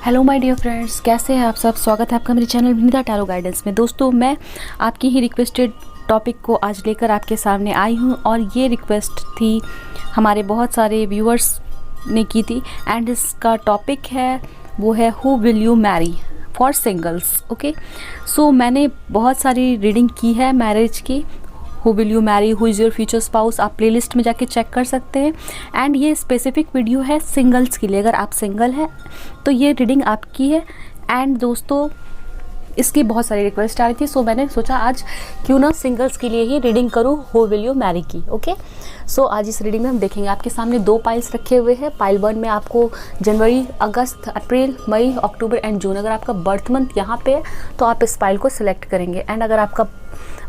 Hello my dear friends, कैसे हैं आप सब। स्वागत है आपका मेरे चैनल विनीता टैरो गाइडेंस में। दोस्तों, मैं आपकी ही रिक्वेस्टेड टॉपिक को आज लेकर आपके सामने आई हूं और ये रिक्वेस्ट थी हमारे बहुत सारे व्यूअर्स ने की थी एंड इसका टॉपिक है वो है who will you marry for singles. Okay, so मैंने बहुत सारी रीडिंग की है मैरिज की। Who will you marry, who is your future spouse, आप प्लेलिस्ट में जाके चेक कर सकते हैं। एंड ये स्पेसिफिक वीडियो है सिंगल्स के लिए। अगर आप सिंगल हैं तो ये रीडिंग आपकी है। एंड दोस्तों, इसकी बहुत सारी रिक्वेस्ट आ रही थी, सो मैंने सोचा आज क्यों ना सिंगल्स के लिए ही रीडिंग करूँ हु विल यू मैरी की। ओके, सो आज इस रीडिंग में हम देखेंगे। आपके सामने दो पाइल्स रखे हुए हैं। पाइल 1 में आपको जनवरी, अगस्त, अप्रैल, मई, अक्टूबर एंड जून। अगर आपका बर्थ मंथ यहाँ पे है तो आप इस पाइल को सिलेक्ट करेंगे। एंड अगर आपका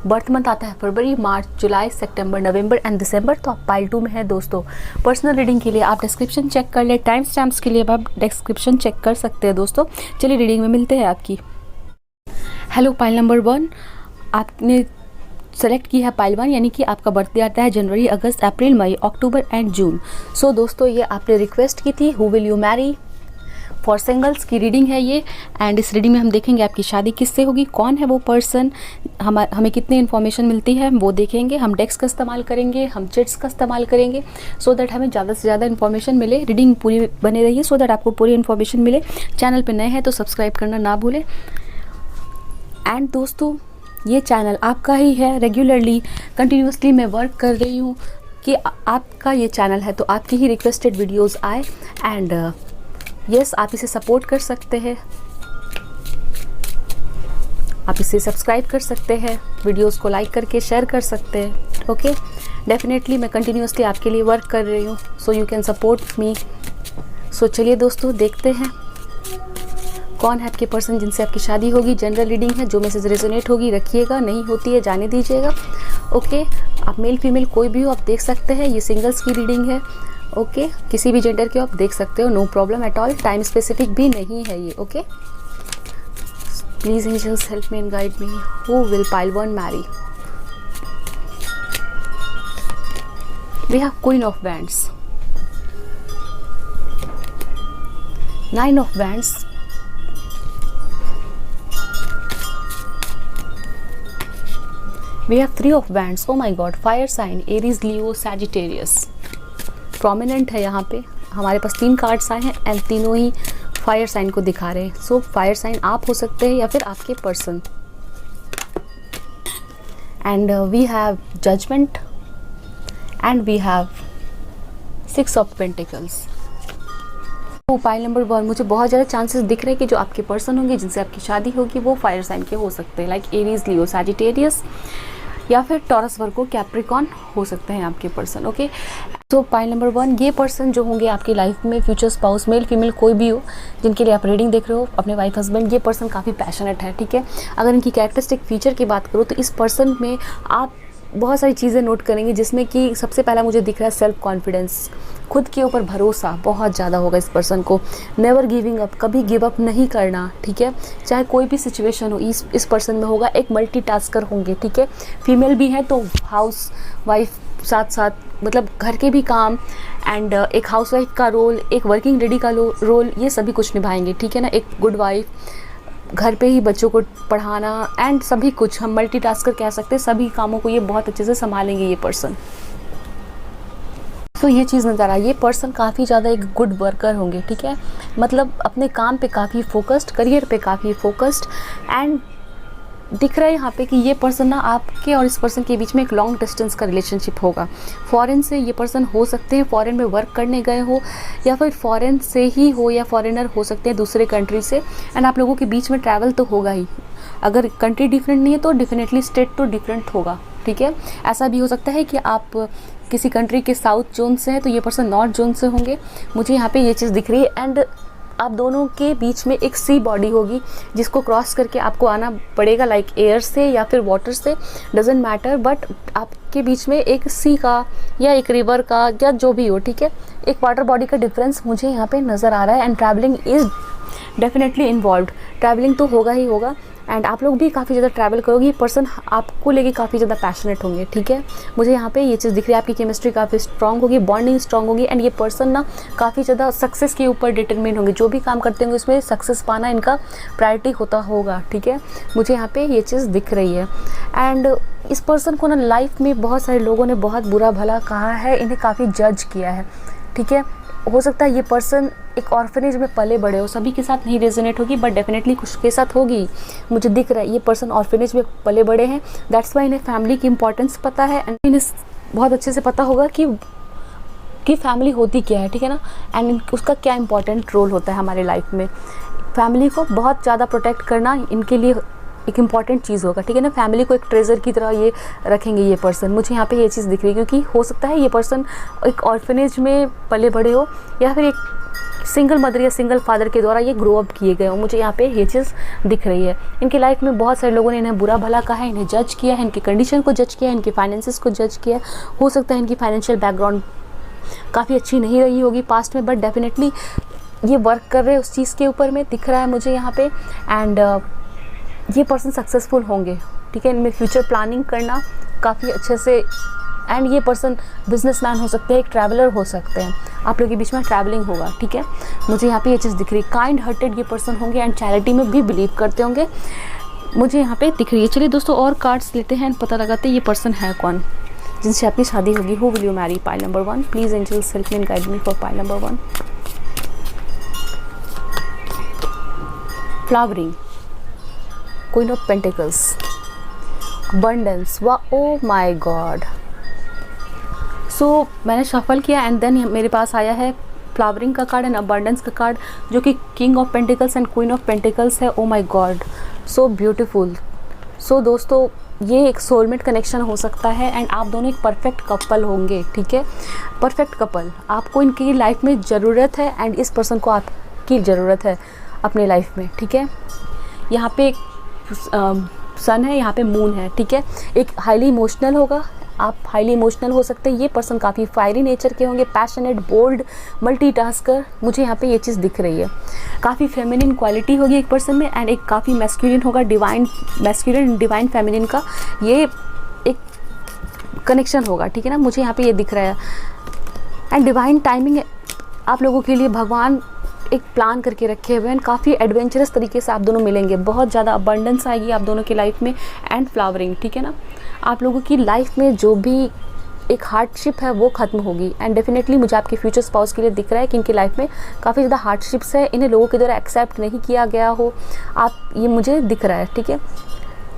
बर्थ मंथ आता है फरवरी, मार्च, जुलाई, सितंबर, नवंबर एंड दिसंबर तो आप पाइल 2 में है। दोस्तों, पर्सनल रीडिंग के लिए आप डिस्क्रिप्शन चेक कर ले। टाइम स्टैम्प्स के लिए आप डिस्क्रिप्शन चेक कर सकते हैं। दोस्तों, चलिए रीडिंग में मिलते हैं आपकी। हेलो पाइल नंबर 1, आपने सेलेक्ट की है पाइल 1, यानी कि आपका बर्थडे आता है जनवरी, अगस्त, अप्रैल, मई, अक्टूबर एंड जून। सो दोस्तों, ये आपने रिक्वेस्ट की थी who will you marry for singles की रीडिंग है ये। एंड इस रीडिंग में हम देखेंगे आपकी शादी किससे होगी, कौन है वो पर्सन, हमें कितनी इन्फॉर्मेशन मिलती है वो देखेंगे। हम डेक्स का इस्तेमाल करेंगे, हम चिट्स का इस्तेमाल करेंगे सो दैट हमें ज़्यादा से ज़्यादा इन्फॉर्मेशन मिले। रीडिंग पूरी बने रहिए सो दैट आपको पूरी इन्फॉर्मेशन मिले। चैनल पर नए हैं तो सब्सक्राइब करना ना भूलें। एंड दोस्तों, ये चैनल आपका ही है। रेगुलरली कंटिन्यूसली मैं वर्क कर रही हूँ कि आपका ये चैनल है तो आपकी ही रिक्वेस्टेड वीडियोस आए। एंड यस, आप इसे सपोर्ट कर सकते हैं, आप इसे सब्सक्राइब कर सकते हैं, वीडियोस को लाइक करके शेयर कर सकते हैं। ओके, डेफिनेटली मैं कंटिन्यूसली आपके लिए वर्क कर रही हूँ so you can support me. So चलिए दोस्तों, देखते हैं कौन है आपके पर्सन जिनसे आपकी शादी होगी। जनरल रीडिंग है, जो मैसेज रेजोनेट होगी रखिएगा, नहीं होती है जाने दीजिएगा। ओके, आप मेल फीमेल कोई भी हो आप देख सकते हैं। ये सिंगल्स की रीडिंग है। ओके, किसी भी जेंडर के आप देख सकते हो, no problem at all. Time specific भी नहीं है ये। Okay, please angels help me and guide me. Who will pile 1 marry? We have queen of wands, 9 of wands, we have 3 of wands. oh my god, fire sign Aries, Leo, Sagittarius prominent है यहाँ पे। हमारे पास 3 cards आए हैं and तीनों ही fire sign को दिखा रहे हैं। सो फायर साइन आप हो सकते हैं या फिर आपके person. And we have judgement and we have 6 of pentacles. तो पाइल नंबर 1, मुझे बहुत ज़्यादा चांसेस दिख रहे हैं कि जो आपके पर्सन होंगे जिनसे आपकी शादी होगी वो फायर साइन के हो सकते हैं, लाइक एरीज, लियो, सैजिटेरियस या फिर टॉरस, वर्गो, कैप्रिकॉन हो सकते हैं आपके पर्सन। ओके, तो पाइल नंबर 1, ये पर्सन जो होंगे आपकी लाइफ में, फ्यूचर स्पाउस, मेल फीमेल कोई भी हो जिनके लिए आप रीडिंग देख रहे हो, अपने वाइफ हस्बैंड, ये पर्सन काफ़ी पैशनेट है। ठीक है, अगर इनकी कैरेक्टरिस्टिक फीचर की बात करूँ तो इस पर्सन में आप बहुत सारी चीज़ें नोट करेंगे, जिसमें कि सबसे पहला मुझे दिख रहा है सेल्फ कॉन्फिडेंस, खुद के ऊपर भरोसा बहुत ज़्यादा होगा इस पर्सन को। नेवर गिविंग अप, कभी गिव अप नहीं करना। ठीक है, चाहे कोई भी सिचुएशन हो इस पर्सन में होगा। एक मल्टीटास्कर होंगे। ठीक है, फीमेल भी है तो हाउस वाइफ साथ साथ, मतलब घर के भी काम एंड एक हाउस वाइफ का रोल, एक वर्किंग लेडी का रोल, ये सभी कुछ निभाएंगे। ठीक है ना, एक गुड वाइफ, घर पे ही बच्चों को पढ़ाना एंड सभी कुछ, हम मल्टीटास्कर कह सकते हैं। सभी कामों को ये बहुत अच्छे से संभालेंगे ये पर्सन। तो ये चीज़ नज़र आ, ये पर्सन काफ़ी ज़्यादा एक गुड वर्कर होंगे। ठीक है, मतलब अपने काम पे काफ़ी फोकस्ड, करियर पे काफ़ी फोकस्ड। एंड दिख रहा है यहाँ पे कि ये पर्सन ना आपके और इस पर्सन के बीच में एक लॉन्ग डिस्टेंस का रिलेशनशिप होगा। फॉरेन से ये पर्सन हो सकते हैं, फॉरेन में वर्क करने गए हो, या फिर फॉरेन से ही हो या फॉरेनर हो सकते हैं दूसरे कंट्री से। एंड आप लोगों के बीच में ट्रैवल तो होगा ही। अगर कंट्री डिफरेंट नहीं है तो डेफिनेटली स्टेट तो डिफरेंट होगा। ठीक है, ऐसा भी हो सकता है कि आप किसी कंट्री के साउथ जोन से हैं तो ये पर्सन नॉर्थ जोन से होंगे। मुझे यहाँ पे ये चीज़ दिख रही है। एंड आप दोनों के बीच में एक सी बॉडी होगी जिसको क्रॉस करके आपको आना पड़ेगा, लाइक एयर से या फिर वाटर से, डजेंट मैटर, बट आपके बीच में एक सी का या एक रिवर का या जो भी हो। ठीक है, एक वाटर बॉडी का डिफरेंस मुझे यहाँ पे नज़र आ रहा है। And definitely involve. ट्रैवलिंग तो होगा ही होगा, एंड आप लोग भी काफ़ी ज़्यादा ट्रैवल करोगे। ये पर्सन आपको लेके काफ़ी ज़्यादा पैशनेट होंगे, ठीक है। मुझे यहाँ पे ये चीज़ दिख रही है, आपकी केमिस्ट्री काफ़ी स्ट्रॉन्ग होगी, बॉन्डिंग स्ट्रॉन्ग होगी, एंड ये पर्सन ना काफ़ी ज़्यादा सक्सेस के ऊपर डिटरमिन होंगे। जो भी काम करते होंगे उसमें सक्सेस पाना इनका प्रायोरिटी होता होगा, ठीक है। मुझे यहाँ पे ये चीज़ दिख रही है। एंड इस पर्सन को ना लाइफ में बहुत सारे लोगों ने बहुत बुरा भला कहा है, इन्हें काफ़ी जज किया है, ठीक है। हो सकता है ये पर्सन एक ऑर्फनेज में पले बड़े हो, सभी के साथ नहीं रेजोनेट होगी बट डेफिनेटली कुछ के साथ होगी। मुझे दिख रहा है ये पर्सन ऑर्फनेज में पले बड़े हैं, दैट्स वाई इन्हें फैमिली की इंपॉर्टेंस पता है, एंड इन्हें बहुत अच्छे से पता होगा कि फैमिली होती क्या है, ठीक है ना, एंड उसका क्या इंपॉर्टेंट रोल होता है हमारे लाइफ में। फैमिली को बहुत ज़्यादा प्रोटेक्ट करना इनके लिए एक इम्पॉर्टेंट चीज़ होगा, ठीक है ना। फैमिली को एक ट्रेजर की तरह ये रखेंगे ये पर्सन। मुझे यहाँ पे ये चीज़ दिख रही है, क्योंकि हो सकता है ये पर्सन एक ऑर्फनेज में पले बड़े हो, या फिर एक सिंगल मदर या सिंगल फादर के द्वारा ये ग्रो अप किए गए हो। मुझे यहाँ पे ये चीज़ दिख रही है। इनकी लाइफ में बहुत सारे लोगों ने इन्हें बुरा भला कहा है, इन्हें जज किया है, इनकी कंडीशन को जज किया है, इनके फाइनेंसेस को जज किया है। हो सकता है इनकी फाइनेंशियल बैकग्राउंड काफ़ी अच्छी नहीं रही होगी पास्ट में, बट डेफिनेटली ये वर्क कर रहे हैं उस चीज़ के ऊपर में, दिख रहा है मुझे यहाँ पे। एंड ये पर्सन सक्सेसफुल होंगे, ठीक है। इनमें फ्यूचर प्लानिंग करना काफ़ी अच्छे से, एंड ये पर्सन बिजनेसमैन हो सकते हैं, एक ट्रैवलर हो सकते हैं। आप लोगों के बीच में ट्रैवलिंग होगा, ठीक है। मुझे यहाँ पे ये चीज़ दिख रही है। काइंड हार्टेड ये पर्सन होंगे, एंड चैरिटी में भी बिलीव करते होंगे, मुझे यहाँ पे दिख रही है। चलिए दोस्तों और कार्ड्स लेते हैं, पता लगाते हैं ये पर्सन है कौन, जिनसे आपकी शादी होगी। Who will you marry? Pile number 1। Please angels help me and guide me for pile number 1। Flowering, queen of pentacles, abundance, वाह, ओ माय गॉड। सो मैंने शफल किया एंड देन मेरे पास आया है फ्लावरिंग का कार्ड एंड अबंडेंस का card, जो कि king of pentacles and queen of pentacles है। Oh my God, so beautiful. So दोस्तों ये एक सोलमेट कनेक्शन हो सकता है, एंड आप दोनों एक परफेक्ट कपल होंगे, ठीक है। परफेक्ट कपल, आपको इनकी लाइफ में ज़रूरत है, एंड इस पर्सन को आपकी ज़रूरत है अपने लाइफ में, ठीक है। यहाँ पे एक सन है, यहाँ पे मून है, ठीक है। एक हाईली इमोशनल होगा, आप हाईली इमोशनल हो सकते हैं। ये पर्सन काफ़ी फायरी नेचर के होंगे, पैशनेट, बोल्ड, मल्टीटास्कर। मुझे यहाँ पे ये चीज़ दिख रही है। काफ़ी फेमिनिन क्वालिटी होगी एक पर्सन में, एंड एक काफ़ी मैस्कुलिन होगा, डिवाइन मैस्कुलिन डिवाइन फेमिनिन का ये एक कनेक्शन होगा, ठीक है ना। मुझे यहाँ पे ये दिख रहा है। एंड डिवाइन टाइमिंग आप लोगों के लिए भगवान एक प्लान करके रखे हुए हैं। काफ़ी एडवेंचरस तरीके से आप दोनों मिलेंगे, बहुत ज़्यादा अबंडेंस आएगी आप दोनों की लाइफ में, एंड फ्लावरिंग, ठीक है ना। आप लोगों की लाइफ में जो भी एक हार्डशिप है वो ख़त्म होगी, एंड डेफिनेटली मुझे आपके फ्यूचर स्पाउस के लिए दिख रहा है कि इनकी लाइफ में काफ़ी ज़्यादा हार्डशिप्स है, इन्हें लोगों के द्वारा एक्सेप्ट नहीं किया गया हो, आप ये मुझे दिख रहा है, ठीक है।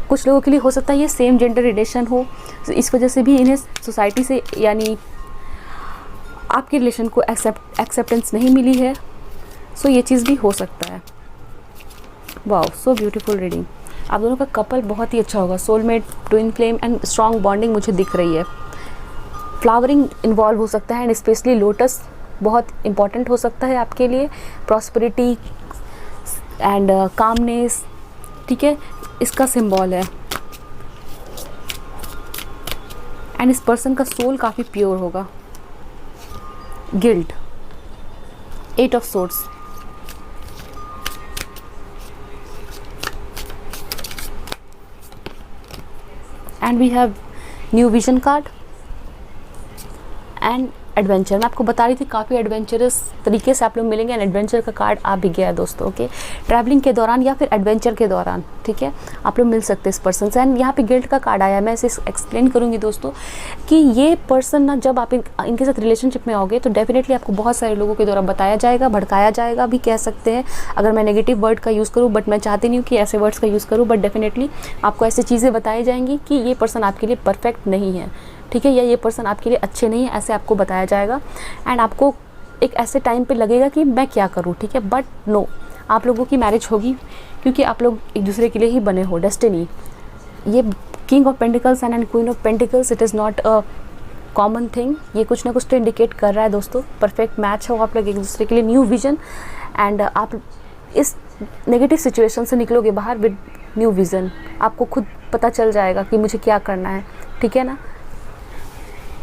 कुछ लोगों के लिए हो सकता है ये सेम जेंडर रिलेशन हो, इस वजह से भी इन्हें सोसाइटी से यानी आपके रिलेशन को एक्सेप्टेंस नहीं मिली है। सो ये चीज़ भी हो सकता है। Wow, so beautiful reading. आप दोनों का कपल बहुत ही अच्छा होगा, soulmate, twin flame and strong bonding मुझे दिख रही है। फ्लावरिंग इन्वॉल्व हो सकता है, एंड स्पेशली लोटस बहुत इंपॉर्टेंट हो सकता है आपके लिए। प्रॉस्पेरिटी एंड कामनेस, ठीक है, इसका सिंबल है। एंड इस पर्सन का सोल काफ़ी प्योर होगा। Guilt, 8 of swords, and we have new vision card and adventure. मैं आपको बता रही थी काफ़ी एडवेंचरस तरीके से आप लोग मिलेंगे, एंड एडवेंचर का कार्ड आ भी गया है दोस्तों, ओके। ट्रैवलिंग के दौरान या फिर एडवेंचर के दौरान, ठीक है, आप लोग मिल सकते हैं इस पर्सन से। एंड यहाँ पे गिल्ट का कार्ड आया, मैं इसे एक्सप्लेन करूँगी दोस्तों कि ये पर्सन ना जब आप इनके साथ रिलेशनशिप में आओगे तो डेफिनेटली आपको बहुत सारे लोगों के द्वारा बताया जाएगा, भड़काया जाएगा भी कह सकते हैं अगर मैं नेगेटिव वर्ड का यूज़ करूँ, बट मैं चाहती नहीं हूँ कि ऐसे वर्ड्स का यूज़ करूँ, बट डेफिनेटली आपको ऐसी चीज़ें बताई जाएंगी कि ये पर्सन आपके लिए परफेक्ट नहीं है, ठीक है, या ये पर्सन आपके लिए अच्छे नहीं है, ऐसे आपको बताया जाएगा। एंड आपको एक ऐसे टाइम पे लगेगा कि मैं क्या करूँ, ठीक है, बट नो, आप लोगों की मैरिज होगी क्योंकि आप लोग एक दूसरे के लिए ही बने हो, डेस्टिनी। ये king of pentacles and queen of pentacles, it is not a common thing. ये कुछ ना कुछ तो इंडिकेट कर रहा है दोस्तों, परफेक्ट मैच हो आप लोग एक दूसरे के लिए, न्यू विजन, एंड आप इस नेगेटिव सिचुएशन से निकलोगे बाहर विद न्यू विज़न। आपको खुद पता चल जाएगा कि मुझे क्या करना है, ठीक है ना।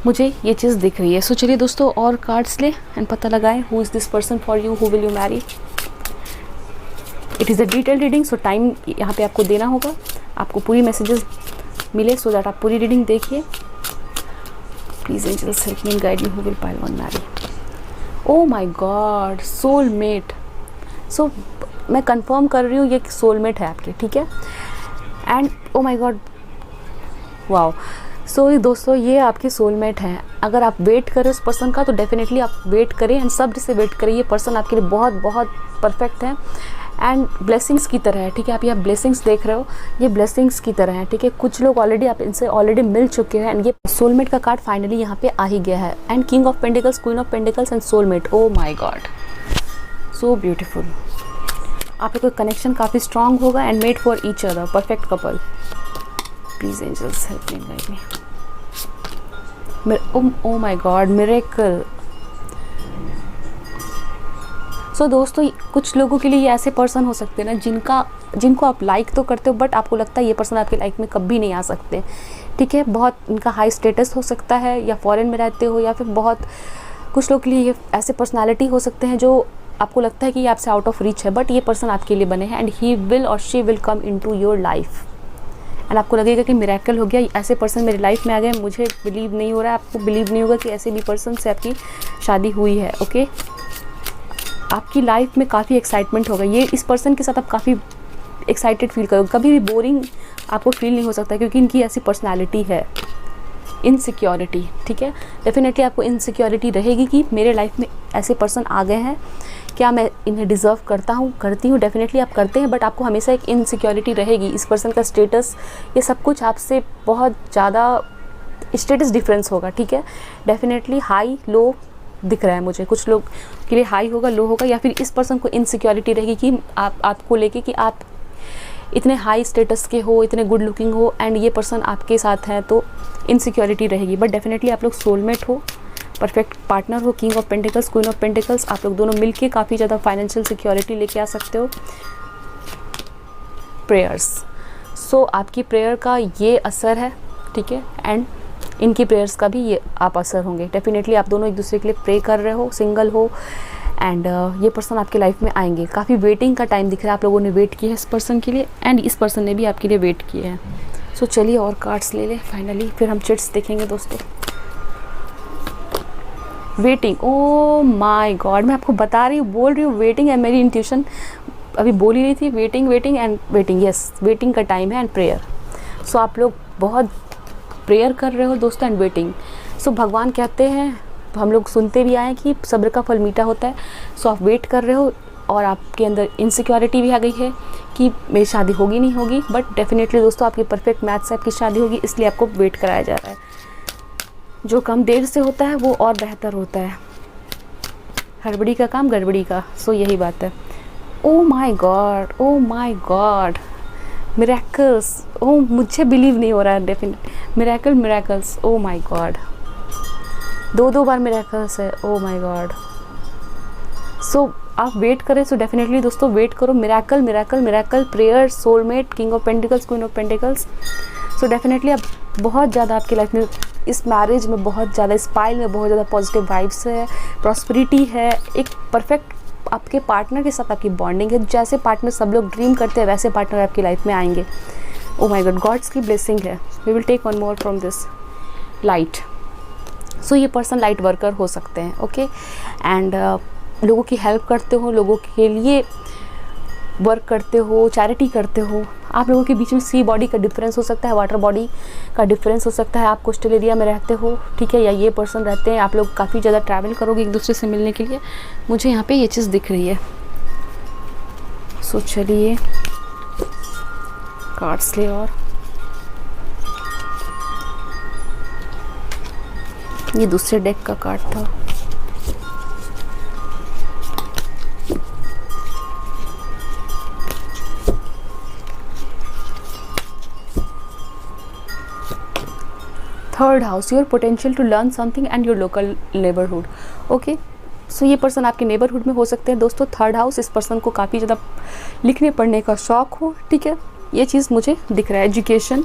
मुझे ये चीज़ दिख रही है। सो चलिए दोस्तों और कार्ड्स ले एंड पता लगाएं who is this person for you, who will you Mary. It is a detail reading, so time यहाँ पे आपको देना होगा, आपको पूरी मैसेजेस मिले सो दैट आप पूरी रीडिंग देखिए। Please angels help me and guide me, who will pile one marry. Oh my God, soulmate. So मैं कंफर्म कर रही हूँ ये सोलमेट है आपके, ठीक है। And oh my God, wow. So दोस्तों ये आपके सोलमेट हैं। अगर आप वेट करें उस पर्सन का तो डेफिनेटली आप वेट करें एंड सब्र से वेट करें। ये पर्सन आपके लिए बहुत बहुत परफेक्ट है एंड ब्लेसिंग्स की तरह है, ठीक है। आप यहाँ ब्लेसिंग्स देख रहे हो, ये ब्लेसिंग्स की तरह है, ठीक है। कुछ लोग ऑलरेडी आप इनसे ऑलरेडी मिल चुके हैं एंड ये सोलमेट का कार्ड फाइनली यहाँ पे आ ही गया है। And king of pentacles, queen of pentacles and soulmate. Oh my God, so beautiful. आप लोग का कनेक्शन काफ़ी स्ट्रांग होगा and made for each other, perfect couple. Please angels help me guide me. Oh my God, miracle. So दोस्तों कुछ लोगों के लिए ये ऐसे पर्सन हो सकते हैं ना जिनको आप लाइक तो करते हो बट आपको लगता है ये पर्सन आपके लाइफ में कभी नहीं आ सकते, ठीक है। बहुत इनका हाई स्टेटस हो सकता है या फॉरेन में रहते हो, या फिर बहुत कुछ लोग के लिए ये ऐसे पर्सनालिटी हो सकते हैं जो आपको लगता है कि ये आपसे आउट ऑफ रीच है, बट ये पर्सन आपके लिए बने हैं एंड ही विल और she will come into your life. And आपको लगेगा कि मिरेकल हो गया, ऐसे पर्सन मेरी लाइफ में आ गए। मुझे बिलीव नहीं हो रहा है, आपको बिलीव नहीं होगा कि ऐसे भी पर्सन से आपकी शादी हुई है, ओके। आपकी लाइफ में काफ़ी एक्साइटमेंट होगा, ये इस पर्सन के साथ आप काफ़ी एक्साइटेड फील करोगे। कभी भी बोरिंग आपको फील नहीं हो सकता क्योंकि इनकी ऐसी पर्सनालिटी है। इनसिक्योरिटी, ठीक है। डेफिनेटली आपको इनसिक्योरिटी रहेगी कि मेरे लाइफ में ऐसे पर्सन आ गए हैं, क्या मैं इन्हें डिज़र्व करती हूँ। डेफिनेटली आप करते हैं, बट आपको हमेशा एक इनसिक्योरिटी रहेगी। इस पर्सन का स्टेटस, ये सब कुछ आपसे बहुत ज़्यादा स्टेटस डिफरेंस होगा, ठीक है। डेफिनेटली हाई लो दिख रहा है मुझे, कुछ लोग के लिए हाई होगा, लो होगा, या फिर इस पर्सन को इनसिक्योरिटी रहेगी कि आपको लेके कि आप इतने हाई स्टेटस के हो, इतने गुड लुकिंग हो एंड ये पर्सन आपके साथ है, तो इनसिक्योरिटी रहेगी। बट डेफिनेटली आप लोग सोलमेट हो, परफेक्ट पार्टनर हो। King of pentacles, queen of pentacles, आप लोग दोनों मिलके काफ़ी ज़्यादा फाइनेंशियल सिक्योरिटी लेके आ सकते हो। प्रेयर्स, सो आपकी प्रेयर का ये असर है, ठीक है। एंड इनकी प्रेयर्स का भी ये आप असर होंगे। डेफिनेटली आप दोनों एक दूसरे के लिए प्रे कर रहे हो, सिंगल हो एंड ये पर्सन आपके लाइफ में आएंगे। काफ़ी वेटिंग का टाइम दिख रहा है, आप लोगों ने वेट किया है इस पर्सन के लिए एंड इस पर्सन ने भी आपके लिए वेट किया है। सो चलिए और कार्ड्स ले लें फाइनली, फिर हम चिट्स देखेंगे दोस्तों। वेटिंग, ओ माय गॉड, मैं आपको बता रही हूँ, बोल रही हूँ वेटिंग है। मेरी इंट्यूशन अभी बोल ही रही थी waiting and waiting. Yes, waiting का टाइम है एंड प्रेयर। सो आप लोग बहुत प्रेयर कर रहे हो दोस्तों एंड वेटिंग। सो भगवान कहते हैं, हम लोग सुनते भी आए कि सब्र का फल मीठा होता है। सो आप वेट कर रहे हो और आपके अंदर इनसिक्योरिटी भी आ गई है कि मेरी शादी होगी नहीं होगी, बट डेफिनेटली दोस्तों आपकी परफेक्ट मैच से आपकी शादी होगी, इसलिए आपको वेट कराया जा रहा है। जो कम देर से होता है वो और बेहतर होता है। हड़बड़ी का काम गड़बड़ी का, सो यही बात है। Oh my God, oh my God, miracles. Oh मुझे बिलीव नहीं हो रहा है, definite miracles. Oh my God, दो बार मिरेकल्स है। Oh my God. सो आप वेट करें, सो डेफिनेटली दोस्तों वेट करो। Miracle, prayer, soulmate, king of pentacles, queen of pentacles. So definitely आप बहुत ज़्यादा आपकी लाइफ में, इस मैरिज में बहुत ज़्यादा, इस पाइल में बहुत ज़्यादा पॉजिटिव वाइब्स है, प्रॉस्पेरिटी है, एक परफेक्ट आपके पार्टनर के साथ आपकी बॉन्डिंग है। जैसे पार्टनर सब लोग ड्रीम करते हैं वैसे पार्टनर आपकी लाइफ में आएंगे। ओ माय गॉड, गॉड्स की ब्लेसिंग है। We will take one more from this light. So ये पर्सन लाइट वर्कर हो सकते हैं, ओके। एंड लोगों की हेल्प करते हो, लोगों के लिए वर्क करते हो, चैरिटी करते हो। आप लोगों के बीच में सी बॉडी का डिफरेंस हो सकता है, वाटर बॉडी का डिफरेंस हो सकता है। आप कोस्टल एरिया में रहते हो, ठीक है, या ये पर्सन रहते हैं। आप लोग काफ़ी ज़्यादा ट्रैवल करोगे एक दूसरे से मिलने के लिए, मुझे यहाँ पे ये चीज़ दिख रही है। सो चलिए कार्ड्स ले, और ये दूसरे डेक का कार्ड था। Third house, your potential to learn something and your local neighbourhood, okay. So ये पर्सन आपके नेबरहुड में हो सकते हैं दोस्तों। थर्ड हाउस, इस पर्सन को काफ़ी ज़्यादा लिखने पढ़ने का शौक़ हो, ठीक है, ये चीज़ मुझे दिख रहा है। एजुकेशन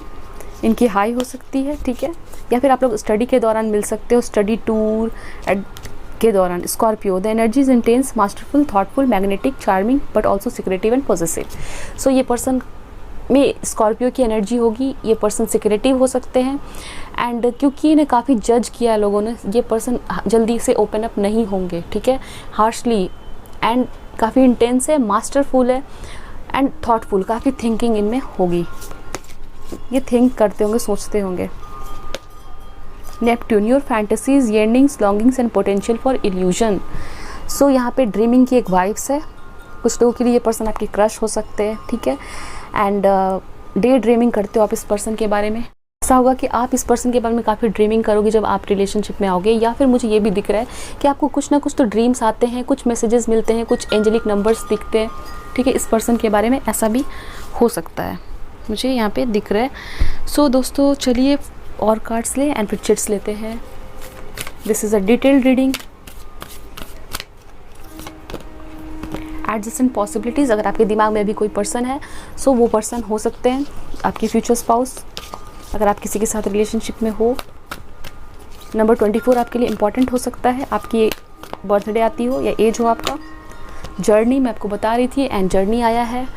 इनकी हाई हो सकती है, ठीक है, या फिर आप लोग स्टडी के दौरान मिल सकते हो, स्टडी टूर के दौरान Scorpio, the energy is intense, masterful, thoughtful, magnetic, charming but also secretive and positive. So ये पर्सन में स्कॉर्पियो की एनर्जी होगी। ये पर्सन सिक्रेटिव हो सकते हैं एंड क्योंकि इन्हें काफ़ी जज किया है लोगों ने, ये पर्सन जल्दी से ओपन अप नहीं होंगे, ठीक है, हार्शली, एंड काफ़ी इंटेंस है, मास्टरफुल है एंड थॉटफुल, काफ़ी थिंकिंग इनमें होगी, ये थिंक करते होंगे, सोचते होंगे। Neptune, your fantasies, yearnings, longings and potential for illusion. So यहाँ पे ड्रीमिंग की एक वाइब्स है। कुछ लोगों के लिए ये पर्सन आपके क्रश हो सकते हैं, ठीक है, एंड डे ड्रीमिंग करते हो आप इस पर्सन के बारे में। ऐसा होगा कि आप इस पर्सन के बारे में काफ़ी ड्रीमिंग करोगे जब आप रिलेशनशिप में आओगे, या फिर मुझे ये भी दिख रहा है कि आपको कुछ ना कुछ तो ड्रीम्स आते हैं, कुछ मैसेजेस मिलते हैं, कुछ एंजेलिक नंबर्स दिखते हैं, ठीक है, इस पर्सन के बारे में ऐसा भी हो सकता है, मुझे यहाँ पे दिख रहा है। सो दोस्तों चलिए और कार्ड्स लें एंड फिर चिट्स लेते हैं। This is a detailed reading. Adjacent possibilities, अगर आपके दिमाग में अभी कोई पर्सन है सो वो पर्सन हो सकते हैं आपकी फ्यूचर स्पाउस, अगर आप किसी के साथ रिलेशनशिप में हो। नंबर 24 आपके लिए इम्पॉर्टेंट हो सकता है, आपकी बर्थडे आती हो या एज हो आपका। जर्नी मैं आपको बता रही थी एंड जर्नी आया है,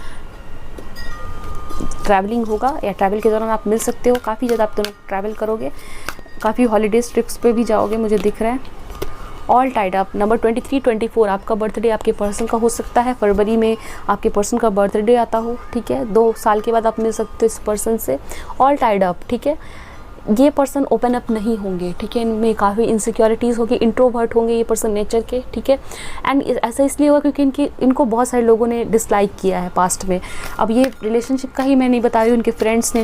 ट्रैवलिंग होगा या ट्रैवल के दौरान आप मिल सकते हो, काफ़ी ज़्यादा आप दोनों ट्रैवल करोगे, काफ़ी हॉलीडेज ट्रिप्स पे भी जाओगे, मुझे दिख रहा है। All tied up. नंबर 23, 24 आपका बर्थडे आपके पर्सन का हो सकता है, फरवरी में आपके पर्सन का बर्थडे आता हो, ठीक है, 2 साल के बाद आप मिल सकते हो इस पर्सन से। ऑल टाइड अप, ठीक है, ये पर्सन ओपन अप नहीं होंगे, ठीक है, इनमें काफ़ी इनसिक्योरिटीज़ होगी, इंट्रोवर्ट होंगे ये पर्सन नेचर के, ठीक है, एंड ऐसा इसलिए होगा क्योंकि इनको बहुत सारे लोगों ने डिसलाइक किया है पास्ट में। अब ये रिलेशनशिप का ही मैं नहीं बता रही हूँ, उनके फ्रेंड्स ने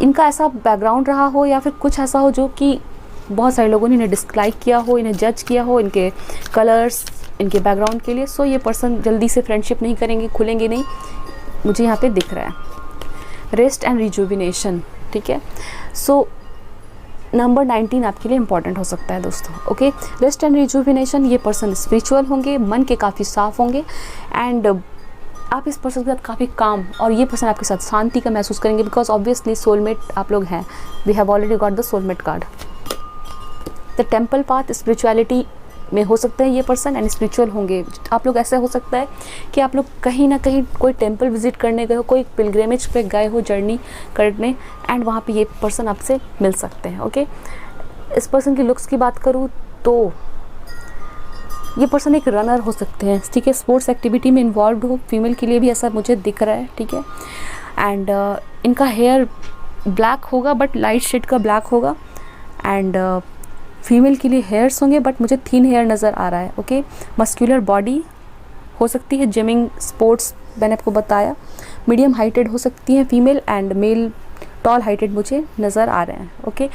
इनका ऐसा बैकग्राउंड रहा हो या फिर कुछ ऐसा हो जो कि बहुत सारे लोगों ने इन्हें डिसलाइक किया हो, इन्हें जज किया हो इनके कलर्स, इनके बैकग्राउंड के लिए। सो ये पर्सन जल्दी से फ्रेंडशिप नहीं करेंगे, खुलेंगे नहीं, मुझे यहाँ पे दिख रहा है। रेस्ट एंड रिजुविनेशन, ठीक है। सो नंबर 19 आपके लिए इंपॉर्टेंट हो सकता है दोस्तों, ओके। रेस्ट एंड रिजुविनेशन, ये पर्सन स्पिरिचुअल होंगे, मन के काफ़ी साफ होंगे एंड आप इस पर्सन के साथ काफ़ी काम, और ये पर्सन आपके साथ शांति का महसूस करेंगे बिकॉज ऑब्वियसली सोलमेट आप लोग हैं। We have already got the soulmate card. The temple path, spirituality में हो सकते हैं ये पर्सन एंड स्पिरिचुअल होंगे आप लोग। ऐसा हो सकता है कि आप लोग कहीं ना कहीं कोई टेम्पल विजिट करने गए हो, कोई पिलग्रिमेज पे गए हो जर्नी करने, एंड वहाँ पे ये पर्सन आपसे मिल सकते हैं, ओके। इस पर्सन की लुक्स की बात करूँ तो ये पर्सन एक रनर हो सकते हैं, ठीक है, स्पोर्ट्स एक्टिविटी में इन्वॉल्व हो, फीमेल के लिए भी ऐसा मुझे दिख रहा है, ठीक है। एंड इनका हेयर ब्लैक होगा बट लाइट शेड का ब्लैक होगा, एंड फीमेल के लिए हेयर्स होंगे बट मुझे थिन हेयर नज़र आ रहा है, ओके। मस्क्यूलर बॉडी हो सकती है, जिमिंग, स्पोर्ट्स मैंने आपको बताया। मीडियम हाइटेड हो सकती है female and male tall heighted मुझे नज़र आ रहे हैं, ओके।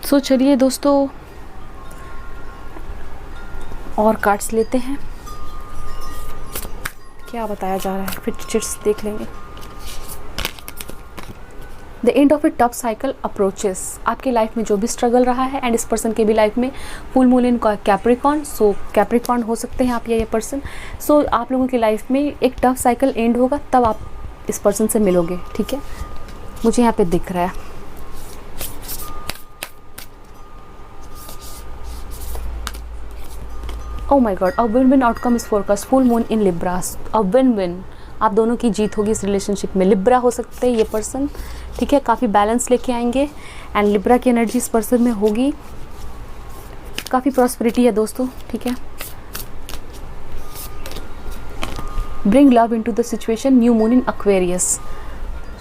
सो चलिए दोस्तों और कार्ड्स लेते हैं, क्या बताया जा रहा है, फिर चिट्स देख लेंगे। The end of A tough cycle approaches, आपके लाइफ में जो भी स्ट्रगल रहा है एंड इस पर्सन के भी लाइफ में फुल मून इन कैप्रिकॉर्न, सो कैप्रिकॉर्न हो सकते हैं आप या ये पर्सन। सो आप लोगों की लाइफ में एक टफ साइकिल एंड होगा, तब आप इस पर्सन से मिलोगे, ठीक है, मुझे यहाँ पे दिख रहा है। Oh my God, a win win outcome is forecast, full moon in Libras, a win win, आप दोनों की जीत होगी इस रिलेशनशिप में। लिब्रा हो सकते हैं ये पर्सन, ठीक है, काफ़ी बैलेंस लेके आएंगे एंड लिब्रा की एनर्जी इस पर्सन में होगी, काफ़ी प्रॉस्पेरिटी है दोस्तों, ठीक है। Bring love into the situation, new moon in Aquarius,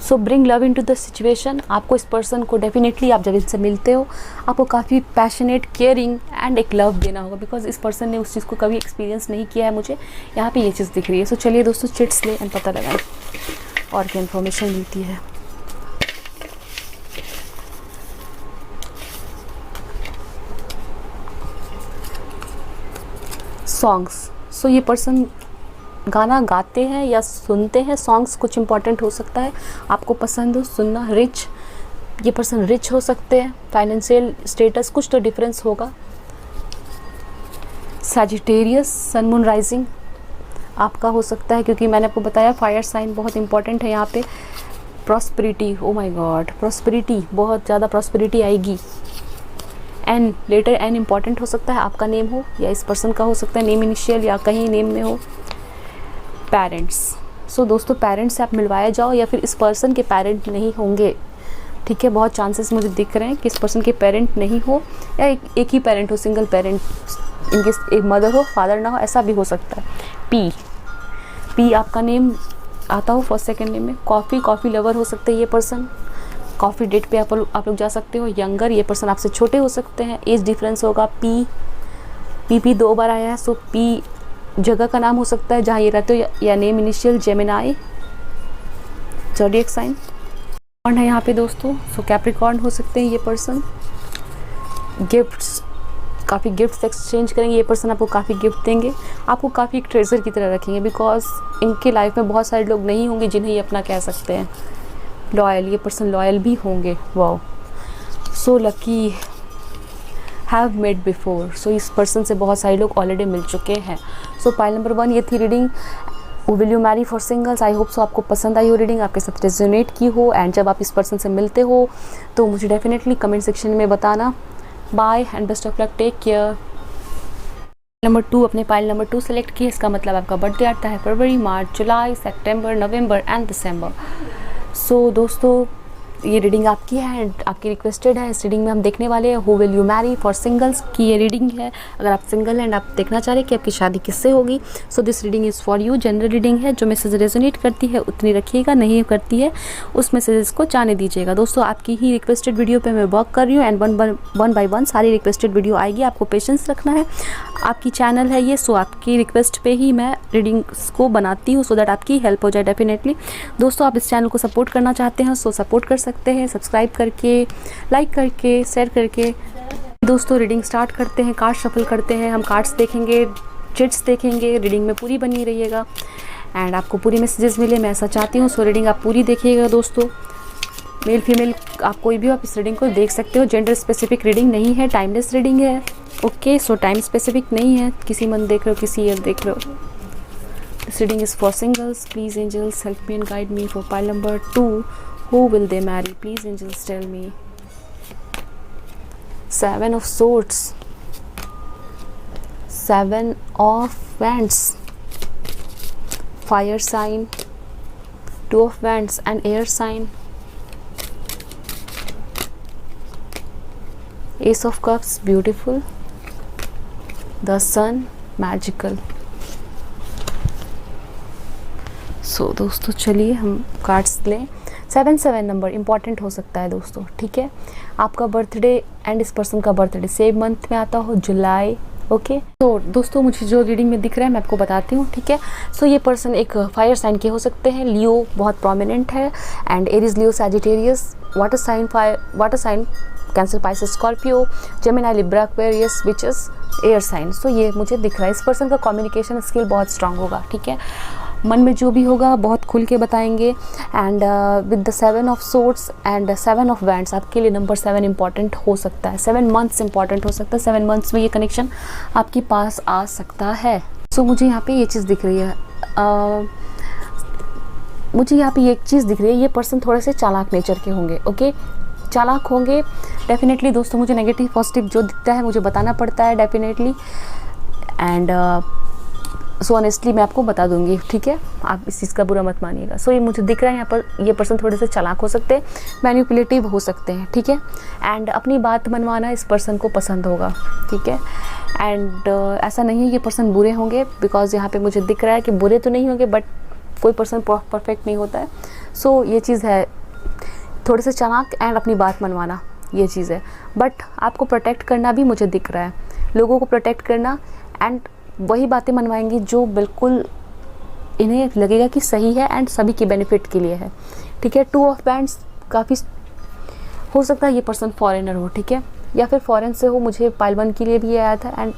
so bring love into the situation, आपको इस पर्सन को डेफिनेटली आप जब इनसे मिलते हो आपको काफ़ी पैशनेट, केयरिंग एंड एक लव देना होगा बिकॉज इस पर्सन ने उस चीज़ को कभी एक्सपीरियंस नहीं किया है, मुझे यहाँ पे ये चीज़ दिख रही है। सो चलिए दोस्तों चिट्स ले एंड पता लगाएं और क्या इन्फॉर्मेशन मिलती है। सॉन्ग्स, सो ये पर्सन गाना गाते हैं या सुनते हैं, सॉन्ग्स कुछ इंपॉर्टेंट हो सकता है, आपको पसंद हो सुनना। रिच, ये पर्सन रिच हो सकते हैं, फाइनेंशियल स्टेटस कुछ तो डिफरेंस होगा। सैजिटेरियस, सन मून राइजिंग आपका हो सकता है क्योंकि मैंने आपको बताया फायर साइन बहुत इंपॉर्टेंट है यहाँ पे। Prosperity, O my God, prosperity, बहुत ज़्यादा प्रॉस्पेरिटी आएगी एन, लेटर एन इंपॉर्टेंट हो सकता है, आपका नेम हो या इस पर्सन का हो सकता है नेम इनिशियल या कहीं नेम में हो। पेरेंट्स, सो दोस्तों पेरेंट्स से आप मिलवाया जाओ या फिर इस पर्सन के पेरेंट नहीं होंगे, ठीक है। बहुत चांसेस मुझे दिख रहे हैं कि इस पर्सन के पेरेंट नहीं हो या एक ही पेरेंट हो, सिंगल पेरेंट, इनके एक मदर हो फादर ना हो, ऐसा भी हो सकता है। पी आपका नेम आता हो फर्स्ट सेकंड नेम में। कॉफ़ी लवर हो सकते हैं ये पर्सन, कॉफ़ी डेट पे आप लोग जा सकते हो। यंगर, ये पर्सन आपसे छोटे हो सकते हैं, एज डिफरेंस होगा। पी 2 बार आया है, सो पी जगह का नाम हो सकता है जहाँ ये रहते हो या name initial. Gemini, zodiac sign है यहाँ पे दोस्तों, सो कैप्रिकॉर्न हो सकते हैं ये पर्सन। गिफ्ट्स, काफ़ी गिफ्ट्स एक्सचेंज करेंगे ये पर्सन, आपको काफ़ी गिफ्ट देंगे, आपको काफ़ी एक ट्रेजर की तरह रखेंगे, बिकॉज इनके लाइफ में बहुत सारे लोग नहीं होंगे जिन्हें ये अपना कह सकते हैं। लॉयल, ये पर्सन लॉयल भी होंगे। Wow, so lucky, have met before, so इस पर्सन से बहुत सारे लोग ऑलरेडी मिल चुके हैं। सो पाइल नंबर 1 ये थी reading, will you marry for singles. I hope so आपको पसंद आई हो रीडिंग, आपके साथ रेजोनेट की हो, एंड जब आप इस पर्सन से मिलते हो तो मुझे डेफिनेटली कमेंट सेक्शन में बताना। Bye and best of luck, take care. Number 2, अपने पाइल नंबर 2 सेलेक्ट किए, इसका मतलब आपका बर्थडे आता है फरवरी, मार्च, जुलाई, सितंबर, नवंबर एंड दिसंबर। सो दोस्तों ये रीडिंग आपकी है एंड आपकी रिक्वेस्टेड है। इस रीडिंग में हम देखने वाले हैं who will you marry for singles की ये रीडिंग है। अगर आप सिंगल हैं एंड आप देखना चाह रहे हैं कि आपकी शादी किससे होगी, so this reading is for you. General reading है, जो मैसेज रेजोनेट करती है उतनी रखिएगा, नहीं करती है उस मैसेजेस को जाने दीजिएगा। दोस्तों आपकी ही रिक्वेस्टेड वीडियो पे मैं वर्क कर रही हूँ एंड वन बाय वन सारी रिक्वेस्टेड वीडियो आएगी, आपको पेशेंस रखना है। आपकी चैनल है ये, सो आपकी रिक्वेस्ट पे ही मैं रीडिंग्स को बनाती हूँ, सो दैट आपकी हेल्प हो जाए डेफिनेटली। दोस्तों आप इस चैनल को सपोर्ट करना चाहते हैं, सो सपोर्ट कर सकते हैं सब्सक्राइब करके, लाइक करके, शेयर करके। दोस्तों रीडिंग स्टार्ट करते हैं, कार्ड शफल करते हैं, हम कार्ड्स देखेंगे, चिट्स देखेंगे, रीडिंग में पूरी बनी रहिएगा एंड आपको पूरी मैसेजेस मिले, मैं ऐसा चाहती हूँ। सो रीडिंग आप पूरी देखिएगा दोस्तों, मेल फीमेल आप कोई भी आप इस रीडिंग को देख सकते हो। जेंडर स्पेसिफिक रीडिंग नहीं है, टाइमलेस रीडिंग है, ओके। सो टाइम स्पेसिफिक नहीं है, किसी मंथ देख रहे हो, किसी ईयर देख रहे हो। This reading is for singles. Please angels help me and guide me for pile number 2, who will they marry? Please angels tell me. 7 of swords, 7 of wands, fire sign, 2 of wands and air sign, ace of cups, beautiful, the sun, magical. सो दोस्तों चलिए हम cards लें। 7 number important हो सकता है दोस्तों, ठीक है। आपका बर्थडे एंड इस पर्सन का बर्थडे सेम मंथ में आता हो, जुलाई, ओके। तो दोस्तों मुझे जो रीडिंग में दिख रहा है मैं आपको बताती हूँ, ठीक है। सो ये पर्सन एक फायर साइन के हो सकते हैं, लियो बहुत प्रोमिनेंट है and Aries, Leo, Sagittarius, water sign Cancer, Pisces, Scorpio, Gemini, Libra, Aquarius, witches, air sign. So ये मुझे दिख रहा है इस पर्सन का कम्युनिकेशन स्किल बहुत स्ट्रांग होगा, ठीक है। मन में जो भी होगा बहुत खुल के बताएंगे and with the 7 of swords and 7 of wands आपके लिए नंबर 7 इंपॉर्टेंट हो सकता है, 7 मंथ्स इंपॉर्टेंट हो सकता है, 7 मंथ्स में ये कनेक्शन आपके पास आ सकता है। सो मुझे यहाँ पे ये चीज़ दिख रही है, मुझे यहाँ पे ये एक चीज़ दिख रही है, ये पर्सन थोड़े से चालाक नेचर के होंगे, ओके। चालाक होंगे डेफिनेटली दोस्तों, मुझे नेगेटिव पॉजिटिव जो दिखता है मुझे बताना पड़ता है डेफिनेटली एंड सो ऑनेस्टली मैं आपको बता दूंगी, ठीक है। आप इस चीज़ का बुरा मत मानिएगा। सो ये मुझे दिख रहा है यहाँ पर ये पर्सन थोड़े से चालाक हो सकते हैं, मैनिपुलेटिव हो सकते हैं, ठीक है। एंड अपनी बात मनवाना इस पर्सन को पसंद होगा, ठीक है। एंड ऐसा नहीं है ये पर्सन बुरे होंगे, बिकॉज यहाँ पे मुझे दिख रहा है कि बुरे तो नहीं होंगे, बट कोई पर्सन परफेक्ट नहीं होता है। सो ये चीज़ है, थोड़े से चालाक एंड अपनी बात मनवाना, ये चीज़ है। बट आपको प्रोटेक्ट करना भी मुझे दिख रहा है, लोगों को प्रोटेक्ट करना एंड वही बातें मनवाएंगी जो बिल्कुल इन्हें लगेगा कि सही है एंड सभी की बेनिफिट के लिए है, ठीक है। 2 ऑफ वैंड्स काफ़ी हो सकता है ये पर्सन फॉरेनर हो, ठीक है, या फिर फॉरेन से हो, मुझे पाइल 1 के लिए भी आया था एंड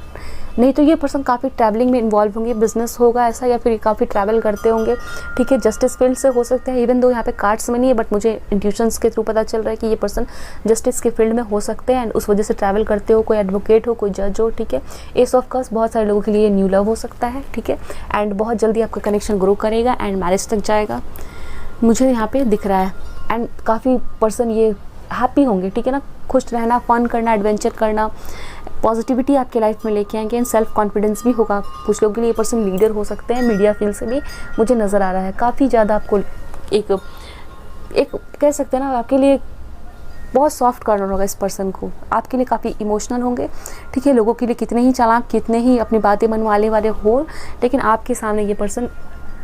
नहीं तो ये पर्सन काफ़ी ट्रैवलिंग में इन्वॉल्व होंगे, बिजनेस होगा ऐसा, या फिर काफ़ी ट्रैवल करते होंगे, ठीक है। जस्टिस फील्ड से हो सकते हैं, इवन दो यहाँ पे कार्ड्स में नहीं है, बट मुझे इंट्यूशंस के थ्रू पता चल रहा है कि ये पर्सन जस्टिस के फील्ड में हो सकते हैं एंड उस वजह से ट्रैवल करते हो, कोई एडवोकेट हो, कोई जज हो, ठीक है। एस ऑफ कप्स बहुत सारे लोगों के लिए न्यू लव हो सकता है, ठीक है, एंड बहुत जल्दी आपका कनेक्शन ग्रो करेगा एंड मैरिज तक जाएगा, मुझे यहाँ पे दिख रहा है। एंड काफ़ी पर्सन ये हैप्पी होंगे, ठीक है ना, खुश रहना, फन करना, एडवेंचर करना, पॉजिटिविटी आपके लाइफ में लेके आएंगे एंड सेल्फ कॉन्फिडेंस भी होगा। कुछ लोगों के लिए ये पर्सन लीडर हो सकते हैं, मीडिया फील्ड से भी मुझे नज़र आ रहा है। काफ़ी ज़्यादा आपको एक कह सकते हैं ना, आपके लिए बहुत सॉफ्ट कॉर्नर होगा इस पर्सन को, आपके लिए काफ़ी इमोशनल होंगे, ठीक है। लोगों के लिए कितने ही चालाक, कितने ही अपनी बातें मनवाने वाले हो, लेकिन आपके सामने ये पर्सन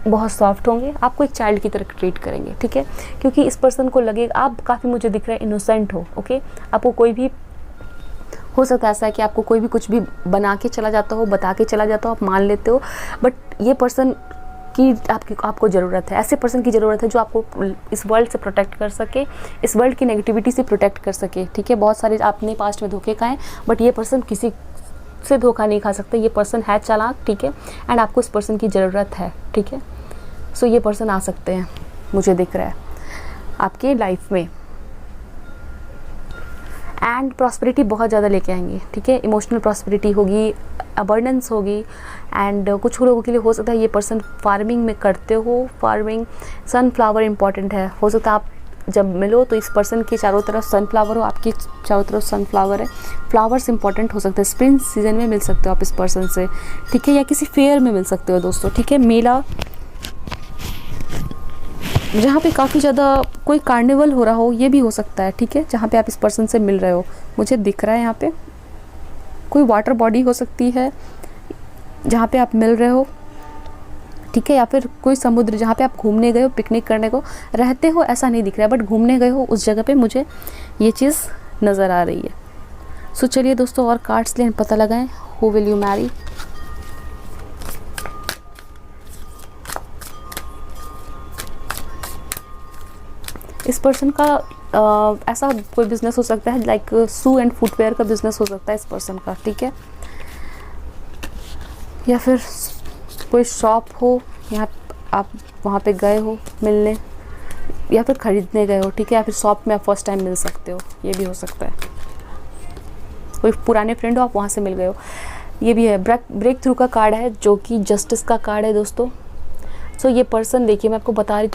बहुत सॉफ्ट होंगे, आपको एक चाइल्ड की तरह ट्रीट करेंगे, ठीक है। क्योंकि इस पर्सन को लगेगा आप काफ़ी, मुझे दिख रहा है, इनोसेंट हो, ओके। आपको कोई भी हो सकता है ऐसा है कि आपको कोई भी कुछ भी बना के चला जाता हो, बता के चला जाता हो, आप मान लेते हो, बट ये पर्सन की आपको ज़रूरत है। ऐसे पर्सन की ज़रूरत है जो आपको इस वर्ल्ड से प्रोटेक्ट कर सके, इस वर्ल्ड की नेगेटिविटी से प्रोटेक्ट कर सके, ठीक है। बहुत सारे आपने पास्ट में धोखे खाए, बट ये पर्सन किसी से धोखा नहीं खा सकते। ये पर्सन है चालाक, ठीक है, एंड आपको इस पर्सन की ज़रूरत है, ठीक है। सो ये पर्सन आ सकते हैं, मुझे दिख रहा है आपके लाइफ में, एंड प्रॉस्पेरिटी बहुत ज़्यादा लेके आएंगे, ठीक है। इमोशनल प्रॉस्पेरिटी होगी, अबंडेंस होगी, एंड कुछ लोगों के लिए हो सकता है ये पर्सन फार्मिंग में करते हो, फार्मिंग, सनफ्लावर इंपॉर्टेंट है। हो सकता है आप जब मिलो तो इस पर्सन के चारों तरफ सनफ्लावर हो, आपकी चारों तरफ सनफ्लावर है, फ्लावर्स इंपॉर्टेंट हो सकते हैं। स्प्रिंग सीजन में मिल सकते हो आप इस पर्सन से, ठीक है, या किसी फेयर में मिल सकते हो दोस्तों, ठीक है। मेला जहाँ पे काफ़ी ज़्यादा कोई कार्निवल हो रहा हो, ये भी हो सकता है, ठीक है, जहाँ पे आप इस पर्सन से मिल रहे हो, मुझे दिख रहा है। यहाँ पे कोई वाटर बॉडी हो सकती है जहाँ पे आप मिल रहे हो, ठीक है, या फिर कोई समुद्र जहाँ पे आप घूमने गए हो, पिकनिक करने को रहते हो, ऐसा नहीं दिख रहा है, बट घूमने गए हो उस जगह पे मुझे ये चीज़ नज़र आ रही है। सो चलिए दोस्तों और कार्ड्स लें, पता लगाएं हु विल यू मैरी। इस पर्सन का ऐसा कोई बिजनेस हो सकता है, लाइक शू एंड फुटवेयर का बिजनेस हो सकता है इस पर्सन का, ठीक है, या फिर कोई शॉप हो, यहाँ आप वहाँ पे गए हो मिलने या फिर ख़रीदने गए हो, ठीक है, या फिर शॉप में आप फर्स्ट टाइम मिल सकते हो, ये भी हो सकता है। कोई पुराने फ्रेंड हो, आप वहाँ से मिल गए हो, ये भी है। ब्रेक थ्रू का कार्ड है जो कि जस्टिस का कार्ड है दोस्तों। सो ये पर्सन, देखिए मैं आपको बता रही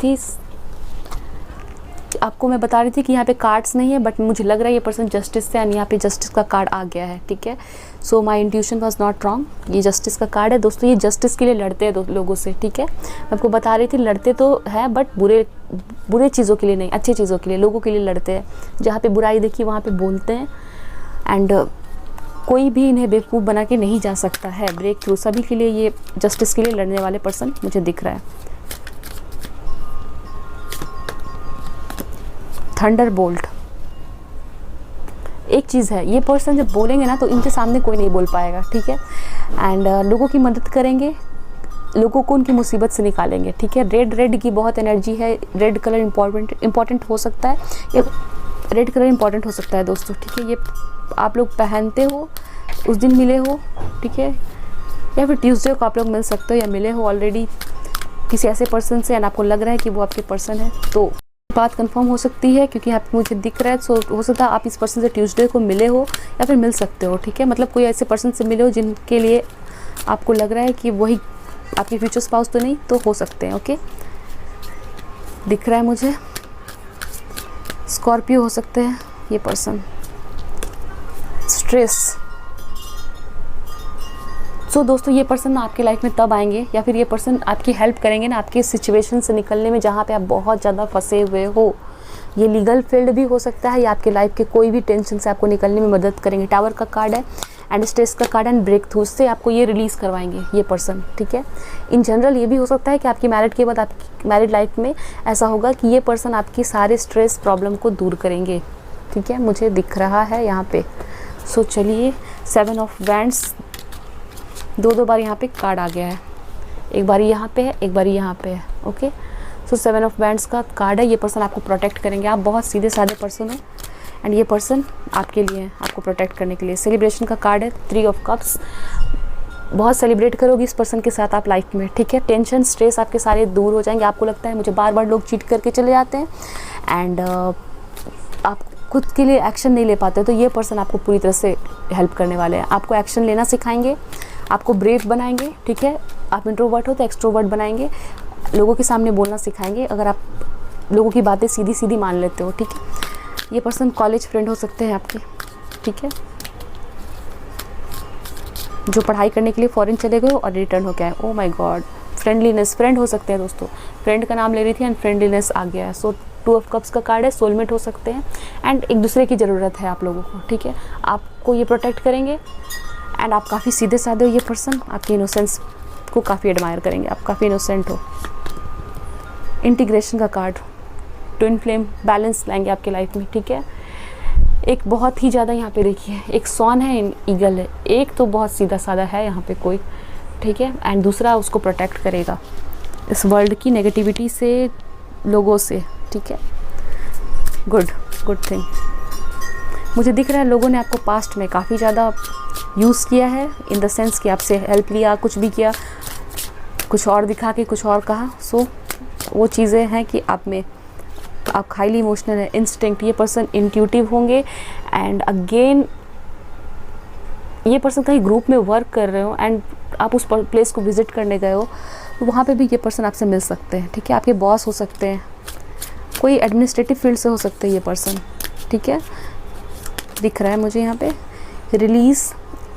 थी कि यहाँ पे कार्ड्स नहीं है, बट मुझे लग रहा है ये पर्सन जस्टिस से, एंड यहाँ पे जस्टिस का कार्ड आ गया है, ठीक है। So my intuition was not wrong, ये जस्टिस का कार्ड है दोस्तों। ये जस्टिस के लिए लड़ते हैं लोगों से, ठीक है। मैं आपको बता रही थी लड़ते तो है, बट बुरे चीज़ों के लिए नहीं, अच्छी चीज़ों के लिए, लोगों के लिए लड़ते हैं। जहाँ पे बुराई देखी वहाँ पे बोलते हैं, एंड कोई भी इन्हें बेवकूफ़ बना के नहीं जा सकता है। ब्रेक थ्रू सभी के लिए, ये जस्टिस के लिए लड़ने वाले पर्सन मुझे दिख रहा है। थंडरबोल्ट एक चीज़ है, ये पर्सन जब बोलेंगे ना तो इनके सामने कोई नहीं बोल पाएगा, ठीक है, एंड लोगों की मदद करेंगे, लोगों को उनकी मुसीबत से निकालेंगे, ठीक है। रेड की बहुत एनर्जी है, रेड कलर इम्पॉर्टेंट हो सकता है, ये रेड कलर इम्पॉर्टेंट हो सकता है दोस्तों, ठीक है। ये आप लोग पहनते हो, उस दिन मिले हो, ठीक है, या फिर ट्यूसडे को आप लोग मिल सकते हो या मिले हो ऑलरेडी किसी ऐसे पर्सन से, एंड आपको लग रहा है कि वो आपके पर्सन है, तो बात कंफर्म हो सकती है क्योंकि आप मुझे दिख रहा है। सो हो सकता है आप इस पर्सन से ट्यूसडे को मिले हो या फिर मिल सकते हो, ठीक है। मतलब कोई ऐसे पर्सन से मिले हो जिनके लिए आपको लग रहा है कि वही आपके फ्यूचर स्पाउस तो नहीं, तो हो सकते हैं, ओके। दिख रहा है मुझे स्कॉर्पियो हो सकते हैं ये पर्सन। स्ट्रेस, सो दोस्तों ये पर्सन आपके लाइफ में तब आएंगे या फिर ये पर्सन आपकी हेल्प करेंगे ना आपके सिचुएशन से निकलने में जहाँ पे आप बहुत ज़्यादा फंसे हुए हो। ये लीगल फील्ड भी हो सकता है या आपके लाइफ के कोई भी टेंशन से आपको निकलने में मदद करेंगे। टावर का कार्ड है एंड स्ट्रेस का कार्ड एंड ब्रेक थ्रू से आपको ये रिलीज़ करवाएंगे ये पर्सन, ठीक है। इन जनरल ये भी हो सकता है कि आपकी मैरिड के बाद आपकी मैरिड लाइफ में ऐसा होगा कि ये पर्सन आपकी सारे स्ट्रेस प्रॉब्लम को दूर करेंगे, ठीक है, मुझे दिख रहा है यहाँ पे। सो चलिए 7 ऑफ वैंड्स दो बार यहाँ पे कार्ड आ गया है, एक बारी यहाँ पे है, एक बारी यहाँ पे है, ओके। सो 7 ऑफ वैंड्स का कार्ड है, ये पर्सन आपको प्रोटेक्ट करेंगे। आप बहुत सीधे साधे पर्सन हो एंड ये पर्सन आपके लिए है, आपको प्रोटेक्ट करने के लिए। सेलिब्रेशन का कार्ड है 3 ऑफ कप्स, बहुत सेलिब्रेट करोगे इस पर्सन के साथ आप लाइफ में, ठीक है। टेंशन स्ट्रेस आपके सारे दूर हो जाएंगे। आपको लगता है मुझे बार बार लोग चीट करके चले जाते हैं एंड आप खुद के लिए एक्शन नहीं ले पाते, तो ये पर्सन आपको पूरी तरह से हेल्प करने वाले हैं। आपको एक्शन लेना सिखाएंगे, आपको ब्रेव बनाएंगे, ठीक है। आप इंट्रोवर्ट हो तो एक्सट्रोवर्ट बनाएंगे, लोगों के सामने बोलना सिखाएंगे अगर आप लोगों की बातें सीधी सीधी मान लेते हो, ठीक है। ये पर्सन कॉलेज फ्रेंड हो सकते हैं आपके, ठीक है, जो पढ़ाई करने के लिए फॉरेन चले गए हो और रिटर्न हो गया है। Oh my God, friendliness, friend हो सकते हैं दोस्तों, फ्रेंड का नाम ले रही थी एंड फ्रेंडलीनेस आ गया है। सो 2 ऑफ कप्स का कार्ड है, सोलमेट हो सकते हैं एंड एक दूसरे की ज़रूरत है आप लोगों को, ठीक है। आपको ये प्रोटेक्ट करेंगे एंड आप काफ़ी सीधे साधे हो। ये पर्सन आपके इनोसेंस को काफ़ी एडमायर करेंगे, आप काफ़ी इनोसेंट हो। इंटीग्रेशन का कार्ड, ट्विन फ्लेम बैलेंस लाएंगे आपके लाइफ में, ठीक है। एक बहुत ही ज़्यादा यहाँ पे देखिए, एक सॉन है, ईगल है। एक तो बहुत सीधा साधा है यहाँ पे कोई, ठीक है, एंड दूसरा उसको प्रोटेक्ट करेगा इस वर्ल्ड की नेगेटिविटी से, लोगों से, ठीक है। Good thing. मुझे दिख रहा है लोगों ने आपको पास्ट में काफ़ी ज़्यादा यूज़ किया है, इन द सेंस कि आपसे हेल्प लिया, कुछ भी किया, कुछ और दिखा के कुछ और कहा। सो वो चीज़ें हैं कि आप हाईली इमोशनल है, इंस्टिंक्ट। ये पर्सन इंट्यूटिव होंगे एंड अगेन ये पर्सन कहीं ग्रुप में वर्क कर रहे हो एंड आप उस प्लेस को विजिट करने गए हो, तो वहाँ पे भी ये पर्सन आपसे मिल सकते हैं, ठीक है। आपके बॉस हो सकते हैं, कोई एडमिनिस्ट्रेटिव फील्ड से हो सकते हैं ये पर्सन, ठीक है। दिख रहा है मुझे यहाँ पे रिलीज़,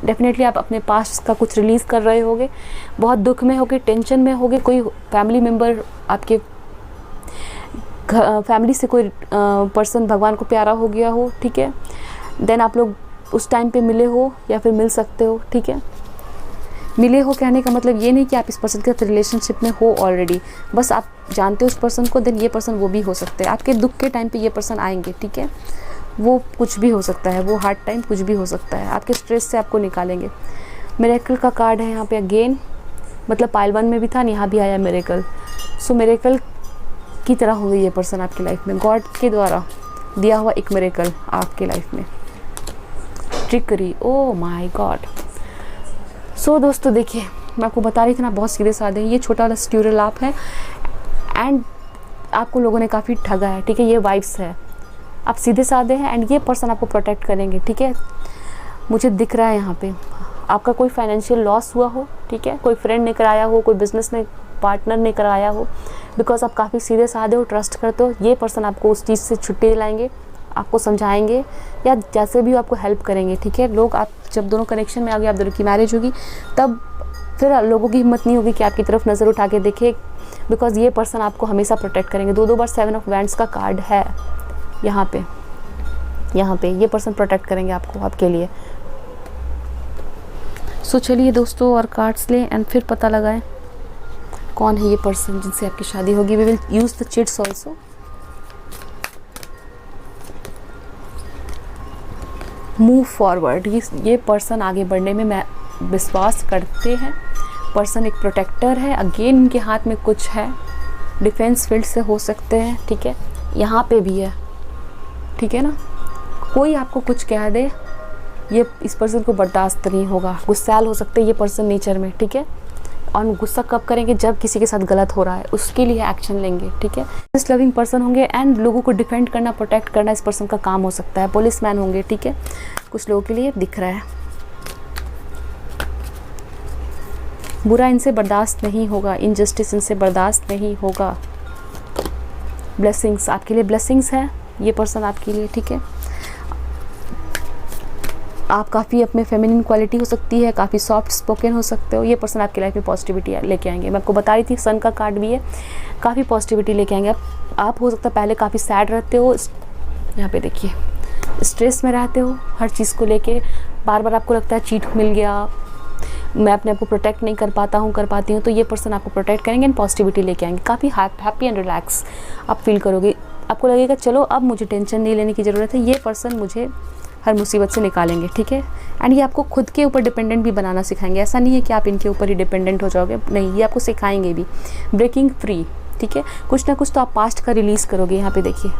डेफिनेटली आप अपने पास्ट का कुछ रिलीज़ कर रहे होगे, बहुत दुख में होगे, टेंशन में होगे, कोई फैमिली मेम्बर आपके फैमिली से कोई पर्सन भगवान को प्यारा हो गया हो, ठीक है। देन आप लोग उस टाइम पे मिले हो या फिर मिल सकते हो, ठीक है। मिले हो कहने का मतलब ये नहीं कि आप इस पर्सन के साथ रिलेशनशिप में हो ऑलरेडी, बस आप जानते हो उस पर्सन को, देन ये पर्सन वो भी हो सकते हैं। आपके दुख के टाइम पे ये पर्सन आएंगे, ठीक है। वो कुछ भी हो सकता है, वो हार्ड टाइम कुछ भी हो सकता है, आपके स्ट्रेस से आपको निकालेंगे। मिरेकल का कार्ड है यहाँ पे अगेन, मतलब पाइल 1 में भी था, यहाँ भी आया मिरेकल। सो मिरेकल की तरह होंगे ये पर्सन आपकी लाइफ में, गॉड के द्वारा दिया हुआ एक मिरेकल आपके लाइफ में। Trickery, oh my God. So दोस्तों देखिए, मैं आपको बता रही थी ना, बहुत सीधे साधे, ये छोटा वाला स्ट्यूरल आप है एंड आपको लोगों ने काफ़ी ठगा है, ठीक है। ये वाइब्स है, आप सीधे साधे हैं एंड ये पर्सन आपको प्रोटेक्ट करेंगे, ठीक है। मुझे दिख रहा है यहाँ पे आपका कोई फाइनेंशियल लॉस हुआ हो, ठीक है, कोई फ्रेंड ने कराया हो, कोई बिजनेस में पार्टनर ने कराया हो, बिकॉज आप काफ़ी सीधे साधे हो, ट्रस्ट करते हो। ये पर्सन आपको उस चीज़ से छुट्टी दिलाएंगे, आपको समझाएंगे या जैसे भी आपको हेल्प करेंगे, ठीक है। लोग, आप जब दोनों कनेक्शन में आ गए, आप दोनों की मैरिज होगी, तब फिर लोगों की हिम्मत नहीं होगी कि आपकी तरफ नज़र उठा के देखे, बिकॉज ये पर्सन आपको हमेशा प्रोटेक्ट करेंगे। 2 बार 7 ऑफ वैंड्स का कार्ड है यहाँ पे ये पर्सन प्रोटेक्ट करेंगे आपको, आपके लिए। सो चलिए दोस्तों, और कार्ड्स लें एंड फिर पता लगाएं कौन है ये पर्सन जिनसे आपकी शादी होगी। We will use the chits also. Move forward, ये पर्सन आगे बढ़ने में मैं विश्वास करते हैं। पर्सन एक प्रोटेक्टर है, अगेन इनके हाथ में कुछ है, डिफेंस फील्ड से हो सकते हैं, ठीक है। यहाँ पे भी है, ठीक है ना। कोई आपको कुछ कह दे, ये इस पर्सन को बर्दाश्त नहीं होगा, गुस्सैल हो सकते हैं ये पर्सन नेचर में, ठीक है। और गुस्सा कब करेंगे, जब किसी के साथ गलत हो रहा है, उसके लिए एक्शन लेंगे, ठीक है। इस लविंग पर्सन होंगे एंड लोगों को डिफेंड करना, प्रोटेक्ट करना इस पर्सन का काम हो सकता है। पुलिसमैन होंगे, ठीक है, कुछ लोगों के लिए दिख रहा है। बुरा इनसे बर्दाश्त नहीं होगा, इनजस्टिस इनसे बर्दाश्त नहीं होगा। ब्लेसिंग्स, आपके लिए ब्लेसिंग्स है ये पर्सन आपके लिए, ठीक है। आप काफ़ी अपने फेमिनिन क्वालिटी हो सकती है, काफ़ी सॉफ्ट स्पोकन हो सकते हो। ये पर्सन आपकी लाइफ में पॉजिटिविटी लेके आएंगे। मैं आपको बता रही थी सन का कार्ड भी है, काफ़ी पॉजिटिविटी लेके आएंगे। आप हो सकता है पहले काफ़ी सैड रहते हो, यहाँ पे देखिए स्ट्रेस में रहते हो हर चीज़ को लेके, बार बार आपको लगता है चीट मिल गया, मैं अपने आप को प्रोटेक्ट नहीं कर पाती हूँ, तो ये पर्सन आपको प्रोटेक्ट करेंगे एंड पॉजिटिविटी लेके आएंगे। काफ़ी हैप्पी एंड रिलैक्स आप फील करोगे, आपको लगेगा चलो अब मुझे टेंशन नहीं लेने की ज़रूरत है, ये पर्सन मुझे हर मुसीबत से निकालेंगे, ठीक है। एंड ये आपको खुद के ऊपर डिपेंडेंट भी बनाना सिखाएंगे। ऐसा नहीं है कि आप इनके ऊपर ही डिपेंडेंट हो जाओगे, नहीं, ये आपको सिखाएंगे भी। ब्रेकिंग फ्री, ठीक है, कुछ ना कुछ तो आप पास्ट का रिलीज़ करोगे। यहाँ पे देखिए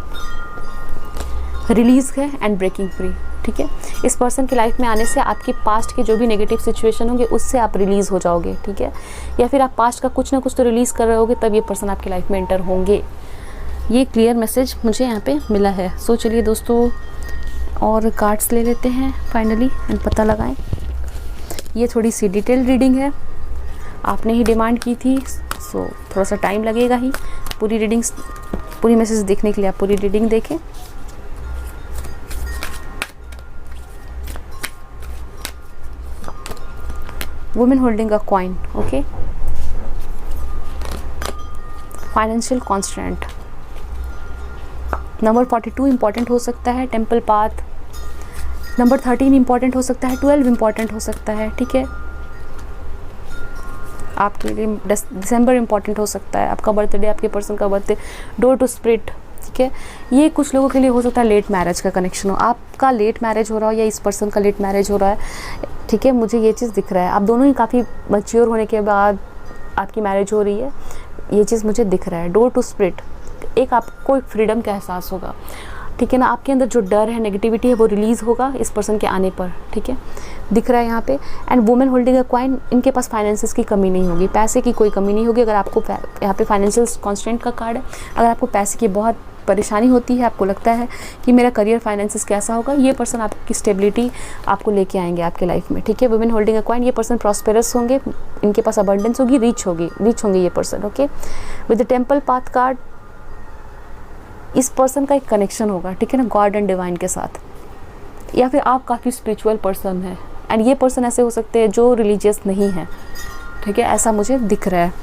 रिलीज़ है एंड ब्रेकिंग फ्री, ठीक है। इस पर्सन की लाइफ में आने से आपके पास्ट के जो भी नेगेटिव सिचुएशन होंगे उससे आप रिलीज़ हो जाओगे, ठीक है। या फिर आप पास्ट का कुछ ना कुछ तो रिलीज़ कर रहे होगे, तब ये पर्सन आपकी लाइफ में एंटर होंगे। ये क्लियर मैसेज मुझे यहाँ पे मिला है। सो चलिए दोस्तों, और कार्ड्स ले लेते हैं फाइनली एंड पता लगाएं। ये थोड़ी सी डिटेल रीडिंग है, आपने ही डिमांड की थी, सो थोड़ा सा टाइम लगेगा ही। पूरी मैसेज देखने के लिए आप पूरी रीडिंग देखें। Women holding a coin, okay. Financial constant. Number 42 important हो सकता है, टेम्पल पाथ। नंबर 13 इंपॉर्टेंट हो सकता है, 12 इंपॉर्टेंट हो सकता है, ठीक है। आपके लिए दिसंबर इंपॉर्टेंट हो सकता है, आपका बर्थडे, आपके पर्सन का बर्थडे, डोर टू स्प्रिट, ठीक है। ये कुछ लोगों के लिए हो सकता है लेट मैरिज का कनेक्शन हो, आपका लेट मैरिज हो रहा हो या इस पर्सन का लेट मैरिज हो रहा है, ठीक है। मुझे ये चीज़ दिख रहा है, आप दोनों ही काफ़ी मैच्योर होने के बाद आपकी मैरिज हो रही है, ये चीज़ मुझे दिख रहा है। डोर टू स्प्रिट, एक आपको एक फ्रीडम का एहसास होगा, ठीक है ना। आपके अंदर जो डर है, नेगेटिविटी है, वो रिलीज़ होगा इस पर्सन के आने पर, ठीक है, दिख रहा है यहाँ पे। And women holding a coin, इनके पास फाइनेंसेस की कमी नहीं होगी, पैसे की कोई कमी नहीं होगी। अगर आपको यहाँ पे फाइनेंशियल कॉन्स्टेंट का कार्ड है, अगर आपको पैसे की बहुत परेशानी होती है, आपको लगता है कि मेरा करियर फाइनेंसेस कैसा होगा, ये पर्सन आपकी स्टेबिलिटी आपको लेके आएंगे आपके लाइफ में, ठीक है। वुमेन होल्डिंग अ कॉइन, ये पर्सन प्रॉस्पेरस होंगे, इनके पास अबंडेंस होगी, रीच होंगे ये person, okay. With the temple path card, इस पर्सन का एक कनेक्शन होगा, ठीक है ना, गॉड एंड डिवाइन के साथ, या फिर आप काफ़ी स्पिरिचुअल पर्सन है। एंड ये पर्सन ऐसे हो सकते हैं जो रिलीजियस नहीं है, ठीक है, ऐसा मुझे दिख रहा है।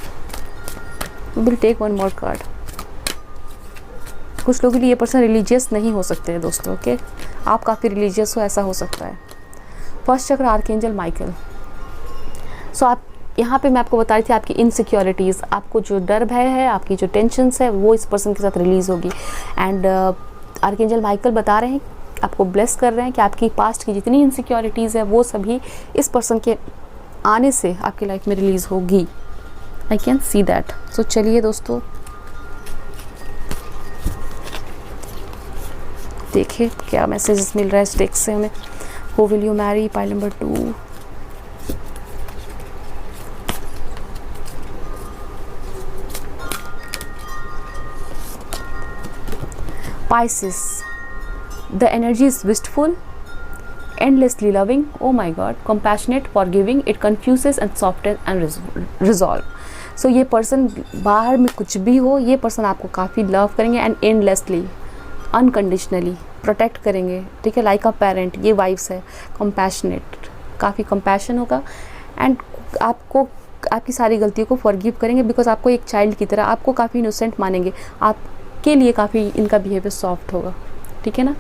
Will take one more card. कुछ लोगों के लिए ये पर्सन रिलीजियस नहीं हो सकते हैं दोस्तों, ओके। आप काफ़ी रिलीजियस हो, ऐसा हो सकता है। फर्स्ट चक्र आर्कएंजल माइकल। सो आप यहाँ पे मैं आपको बता रही थी आपकी इनसिक्योरिटीज़, आपको जो डर भय है, आपकी जो टेंशन्स है, वो इस पर्सन के साथ रिलीज़ होगी। एंड आर्कएंजल माइकल बता रहे हैं, आपको ब्लेस कर रहे हैं कि आपकी पास्ट की जितनी इनसिक्योरिटीज़ है वो सभी इस पर्सन के आने से आपकी लाइफ में रिलीज़ होगी। I can see that. सो चलिए दोस्तों देखिए क्या मैसेजेस मिल रहा है इस टेक्स्ट से हमें। Who will you marry, pile number 2। Pisces, the energy is wistful, endlessly loving, oh my god, compassionate, forgiving, it confuses and softens and resolve. So ये पर्सन बाहर में कुछ भी हो, ये पर्सन आपको काफ़ी लव करेंगे एंड एंडलेसली, अनकंडीशनली प्रोटेक्ट करेंगे, ठीक है, लाइक अ पेरेंट, ये वाइब्स है। कंपैशनेट, काफ़ी कंपैशन होगा एंड आपको आपकी सारी गलतियों को फॉरगिव करेंगे, बिकॉज आपको एक चाइल्ड की तरह, आपको काफ़ी इनोसेंट मानेंगे, आपके लिए काफ़ी इनका बिहेवियर सॉफ्ट होगा, ठीक है ना।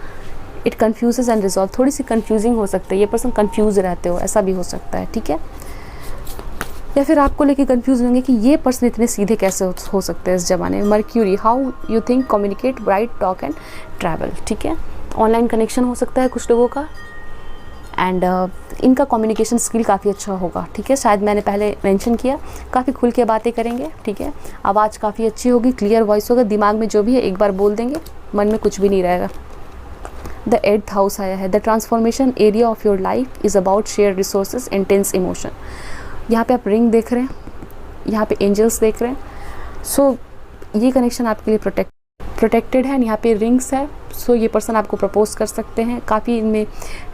इट कन्फ्यूजेज एंड रिजॉल्व, थोड़ी सी कन्फ्यूजिंग हो सकता है, ये पर्सन कन्फ्यूज रहते हो, ऐसा भी हो सकता है, ठीक है। या फिर आपको लेके कंफ्यूज होंगे कि ये पर्सन इतने सीधे कैसे हो सकते हैं इस ज़माने में। Mercury, how you think, communicate, right, talk and travel, ठीक है। ऑनलाइन कनेक्शन हो सकता है कुछ लोगों का एंड इनका कम्युनिकेशन स्किल काफ़ी अच्छा होगा, ठीक है। शायद मैंने पहले मेंशन किया, काफ़ी खुल के बातें करेंगे, ठीक है। आवाज़ काफ़ी अच्छी होगी, क्लियर वॉइस होगा, दिमाग में जो भी है एक बार बोल देंगे, मन में कुछ भी नहीं रहेगा। द 8th हाउस आया है। The transformation area of your life is about share resources, intense emotion. यहाँ पे आप रिंग देख रहे हैं, यहाँ पे एंजल्स देख रहे हैं। सो ये कनेक्शन आपके लिए प्रोटेक्टेड है एंड यहाँ पे रिंग्स है। सो ये पर्सन आपको प्रपोज कर सकते हैं, काफ़ी इनमें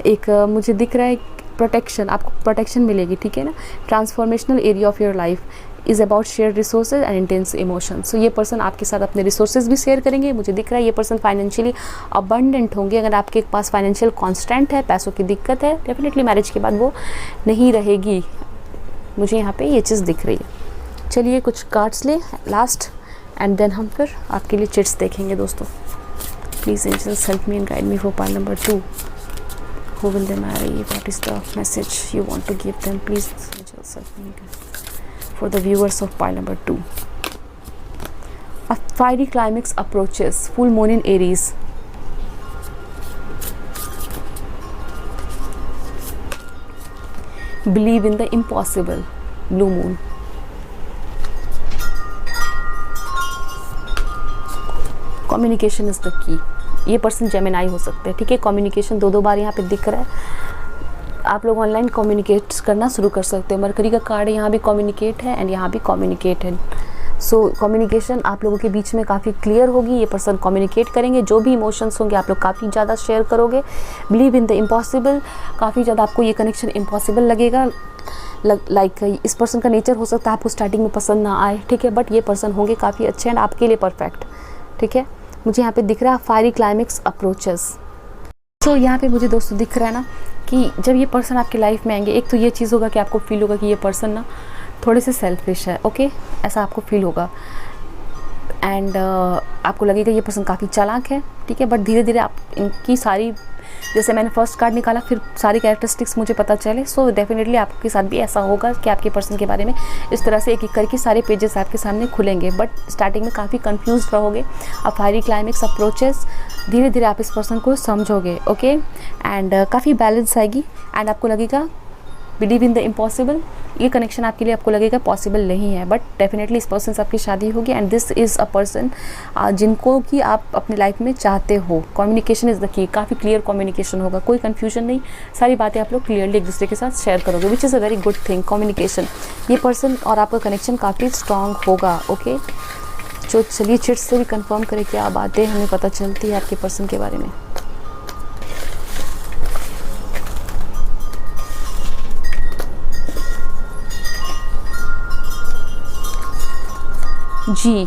एक मुझे दिख रहा है प्रोटेक्शन, आपको प्रोटेक्शन मिलेगी, ठीक है ना। Transformational area of your life is about share resources and intense emotion. So ये पर्सन आपके साथ अपने रिसोर्सेज भी शेयर करेंगे, मुझे दिख रहा है। ये पर्सन फाइनेंशियली अबंडेंट होंगे, अगर आपके पास फाइनेंशियल कॉन्स्टेंट है, पैसों की दिक्कत है, डेफिनेटली मैरिज के बाद वो नहीं रहेगी, मुझे यहाँ पे ये चीज़ दिख रही है। चलिए कुछ कार्ड्स ले लास्ट एंड देन हम फिर आपके लिए चिट्स देखेंगे दोस्तों। Please angels help me and guide me for pile number 2। Who will they marry, what is the message you want to give them, please angels help me for the viewers of pile number 2। A fiery climax approaches, full moon in Aries. Believe in the impossible, blue moon. Communication is the key. ये person Gemini हो सकते हैं, ठीक है। Communication दो बार यहाँ पे दिख रहा है, आप लोग ऑनलाइन कम्युनिकेट करना शुरू कर सकते हैं। मरकरी का कार्ड यहाँ भी कम्युनिकेट है एंड यहाँ भी कम्युनिकेट है। सो कम्युनिकेशन आप लोगों के बीच में काफ़ी क्लियर होगी, ये पर्सन कम्युनिकेट करेंगे, जो भी इमोशंस होंगे आप लोग काफ़ी ज़्यादा शेयर करोगे। बिलीव इन द इम्पॉसिबल, काफ़ी ज़्यादा आपको ये कनेक्शन इम्पॉसिबल लगेगा। लाइक इस पर्सन का नेचर हो सकता है आपको स्टार्टिंग में पसंद ना आए, ठीक है, बट ये पर्सन होंगे काफ़ी अच्छे एंड आपके लिए परफेक्ट, ठीक है। मुझे यहाँ पे दिख रहा है फायरी क्लाइमेक्स अप्रोचेस। सो यहाँ पे मुझे दोस्तों दिख रहा है ना कि जब ये पर्सन आपकी लाइफ में आएंगे, एक तो ये चीज़ होगा कि आपको फील होगा कि ये पर्सन ना थोड़े से सेल्फिश है, ओके, ऐसा आपको फील होगा। एंड आपको लगेगा ये पर्सन काफ़ी चालाक है, ठीक है, बट धीरे धीरे आप इनकी सारी, जैसे मैंने फर्स्ट कार्ड निकाला फिर सारी कैरेक्टरिस्टिक्स मुझे पता चले, सो डेफिनेटली आपके साथ भी ऐसा होगा कि आपके पर्सन के बारे में इस तरह से एक एक करके सारे पेजेस आपके सामने खुलेंगे। बट स्टार्टिंग में काफ़ी कंफ्यूज रहोगे, अब फायरी क्लाइमेक्स अप्रोचेस, धीरे धीरे आप इस पर्सन को समझोगे, ओके। एंड काफ़ी बैलेंस आएगी एंड आपको लगेगा बिलीव इन द इम्पॉसिबल, ये कनेक्शन आपके लिए आपको लगेगा पॉसिबल नहीं है, बट डेफिनेटली इस पर्सन से आपकी शादी होगी। And this is a person जिनको कि आप अपनी लाइफ में चाहते हो। कम्युनिकेशन इज़ द की, काफ़ी क्लियर कम्युनिकेशन होगा, कोई कन्फ्यूजन नहीं, सारी बातें आप लोग क्लियरली एक दूसरे के साथ शेयर करोगे, which is a very good thing. Communication, ये पर्सन और आपका कनेक्शन काफ़ी स्ट्रॉन्ग होगा, ओके। जो चलिए चिट से भी कंफर्म करें क्या बातें हमें पता चलती है आपके पर्सन के बारे में। जी,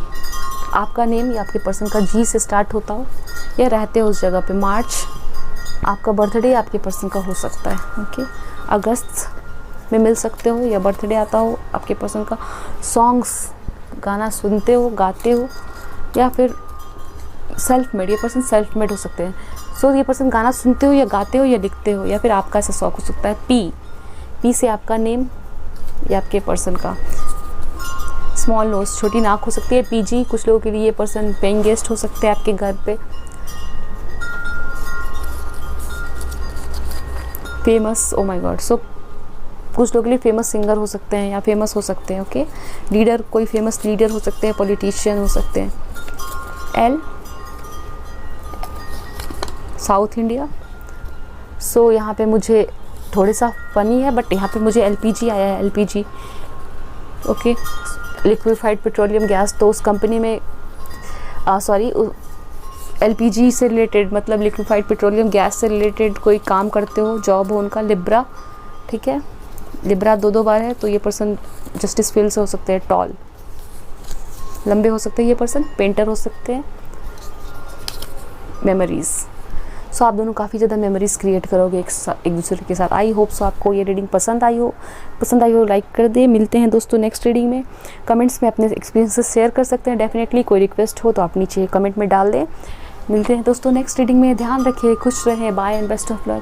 आपका नेम या आपके पर्सन का जी से स्टार्ट होता हो या रहते हो उस जगह पे। मार्च आपका बर्थडे आपके पर्सन का हो सकता है, ओके। अगस्त में मिल सकते हो या बर्थडे आता हो आपके पर्सन का। सॉन्ग्स, गाना सुनते हो, गाते हो, या फिर सेल्फ मेड, ये पर्सन सेल्फ मेड हो सकते हैं। सो ये पर्सन गाना सुनते हो या गाते हो या लिखते हो, या फिर आपका ऐसा शौक हो सकता है। पी से आपका नेम या आपके पर्सन का। स्मॉल नोज, छोटी नाक हो सकती है। पीजी, कुछ लोगों के लिए ये पर्सन पेइंग गेस्ट हो सकते हैं आपके घर पे। फेमस, ओ माय गॉड, सो कुछ लोगों के लिए फेमस सिंगर हो सकते हैं या फेमस हो सकते हैं, ओके। लीडर, कोई फेमस लीडर हो सकते हैं, पॉलिटिशियन हो सकते हैं। L, south India. सो यहाँ पे मुझे थोड़ा सा फनी है, बट यहाँ पे मुझे एलपीजी आया है, LPG, okay, liquefied petroleum gas. तो उस कंपनी में सॉरी, एलपीजी से रिलेटेड, मतलब लिक्विफाइड पेट्रोलियम गैस से रिलेटेड कोई काम करते हो, जॉब हो उनका। लिब्रा, ठीक है, लिब्रा 2 बार है, तो ये पर्सन जस्टिस फील्ड से हो सकते हैं। टॉल, लंबे हो सकते हैं ये पर्सन। पेंटर हो सकते हैं। मेमोरीज, सो आप दोनों काफ़ी ज़्यादा मेमोरीज क्रिएट करोगे एक दूसरे के साथ। आई होप सो आपको ये रीडिंग पसंद आई हो लाइक कर दे। मिलते हैं दोस्तों नेक्स्ट रीडिंग में। कमेंट्स में अपने एक्सपीरियंसेस शेयर कर सकते हैं डेफिनेटली। कोई रिक्वेस्ट हो तो आप नीचे कमेंट में डाल दें। मिलते हैं दोस्तों नेक्स्ट रीडिंग में। ध्यान रखिए, खुश रहें, bye and best of luck.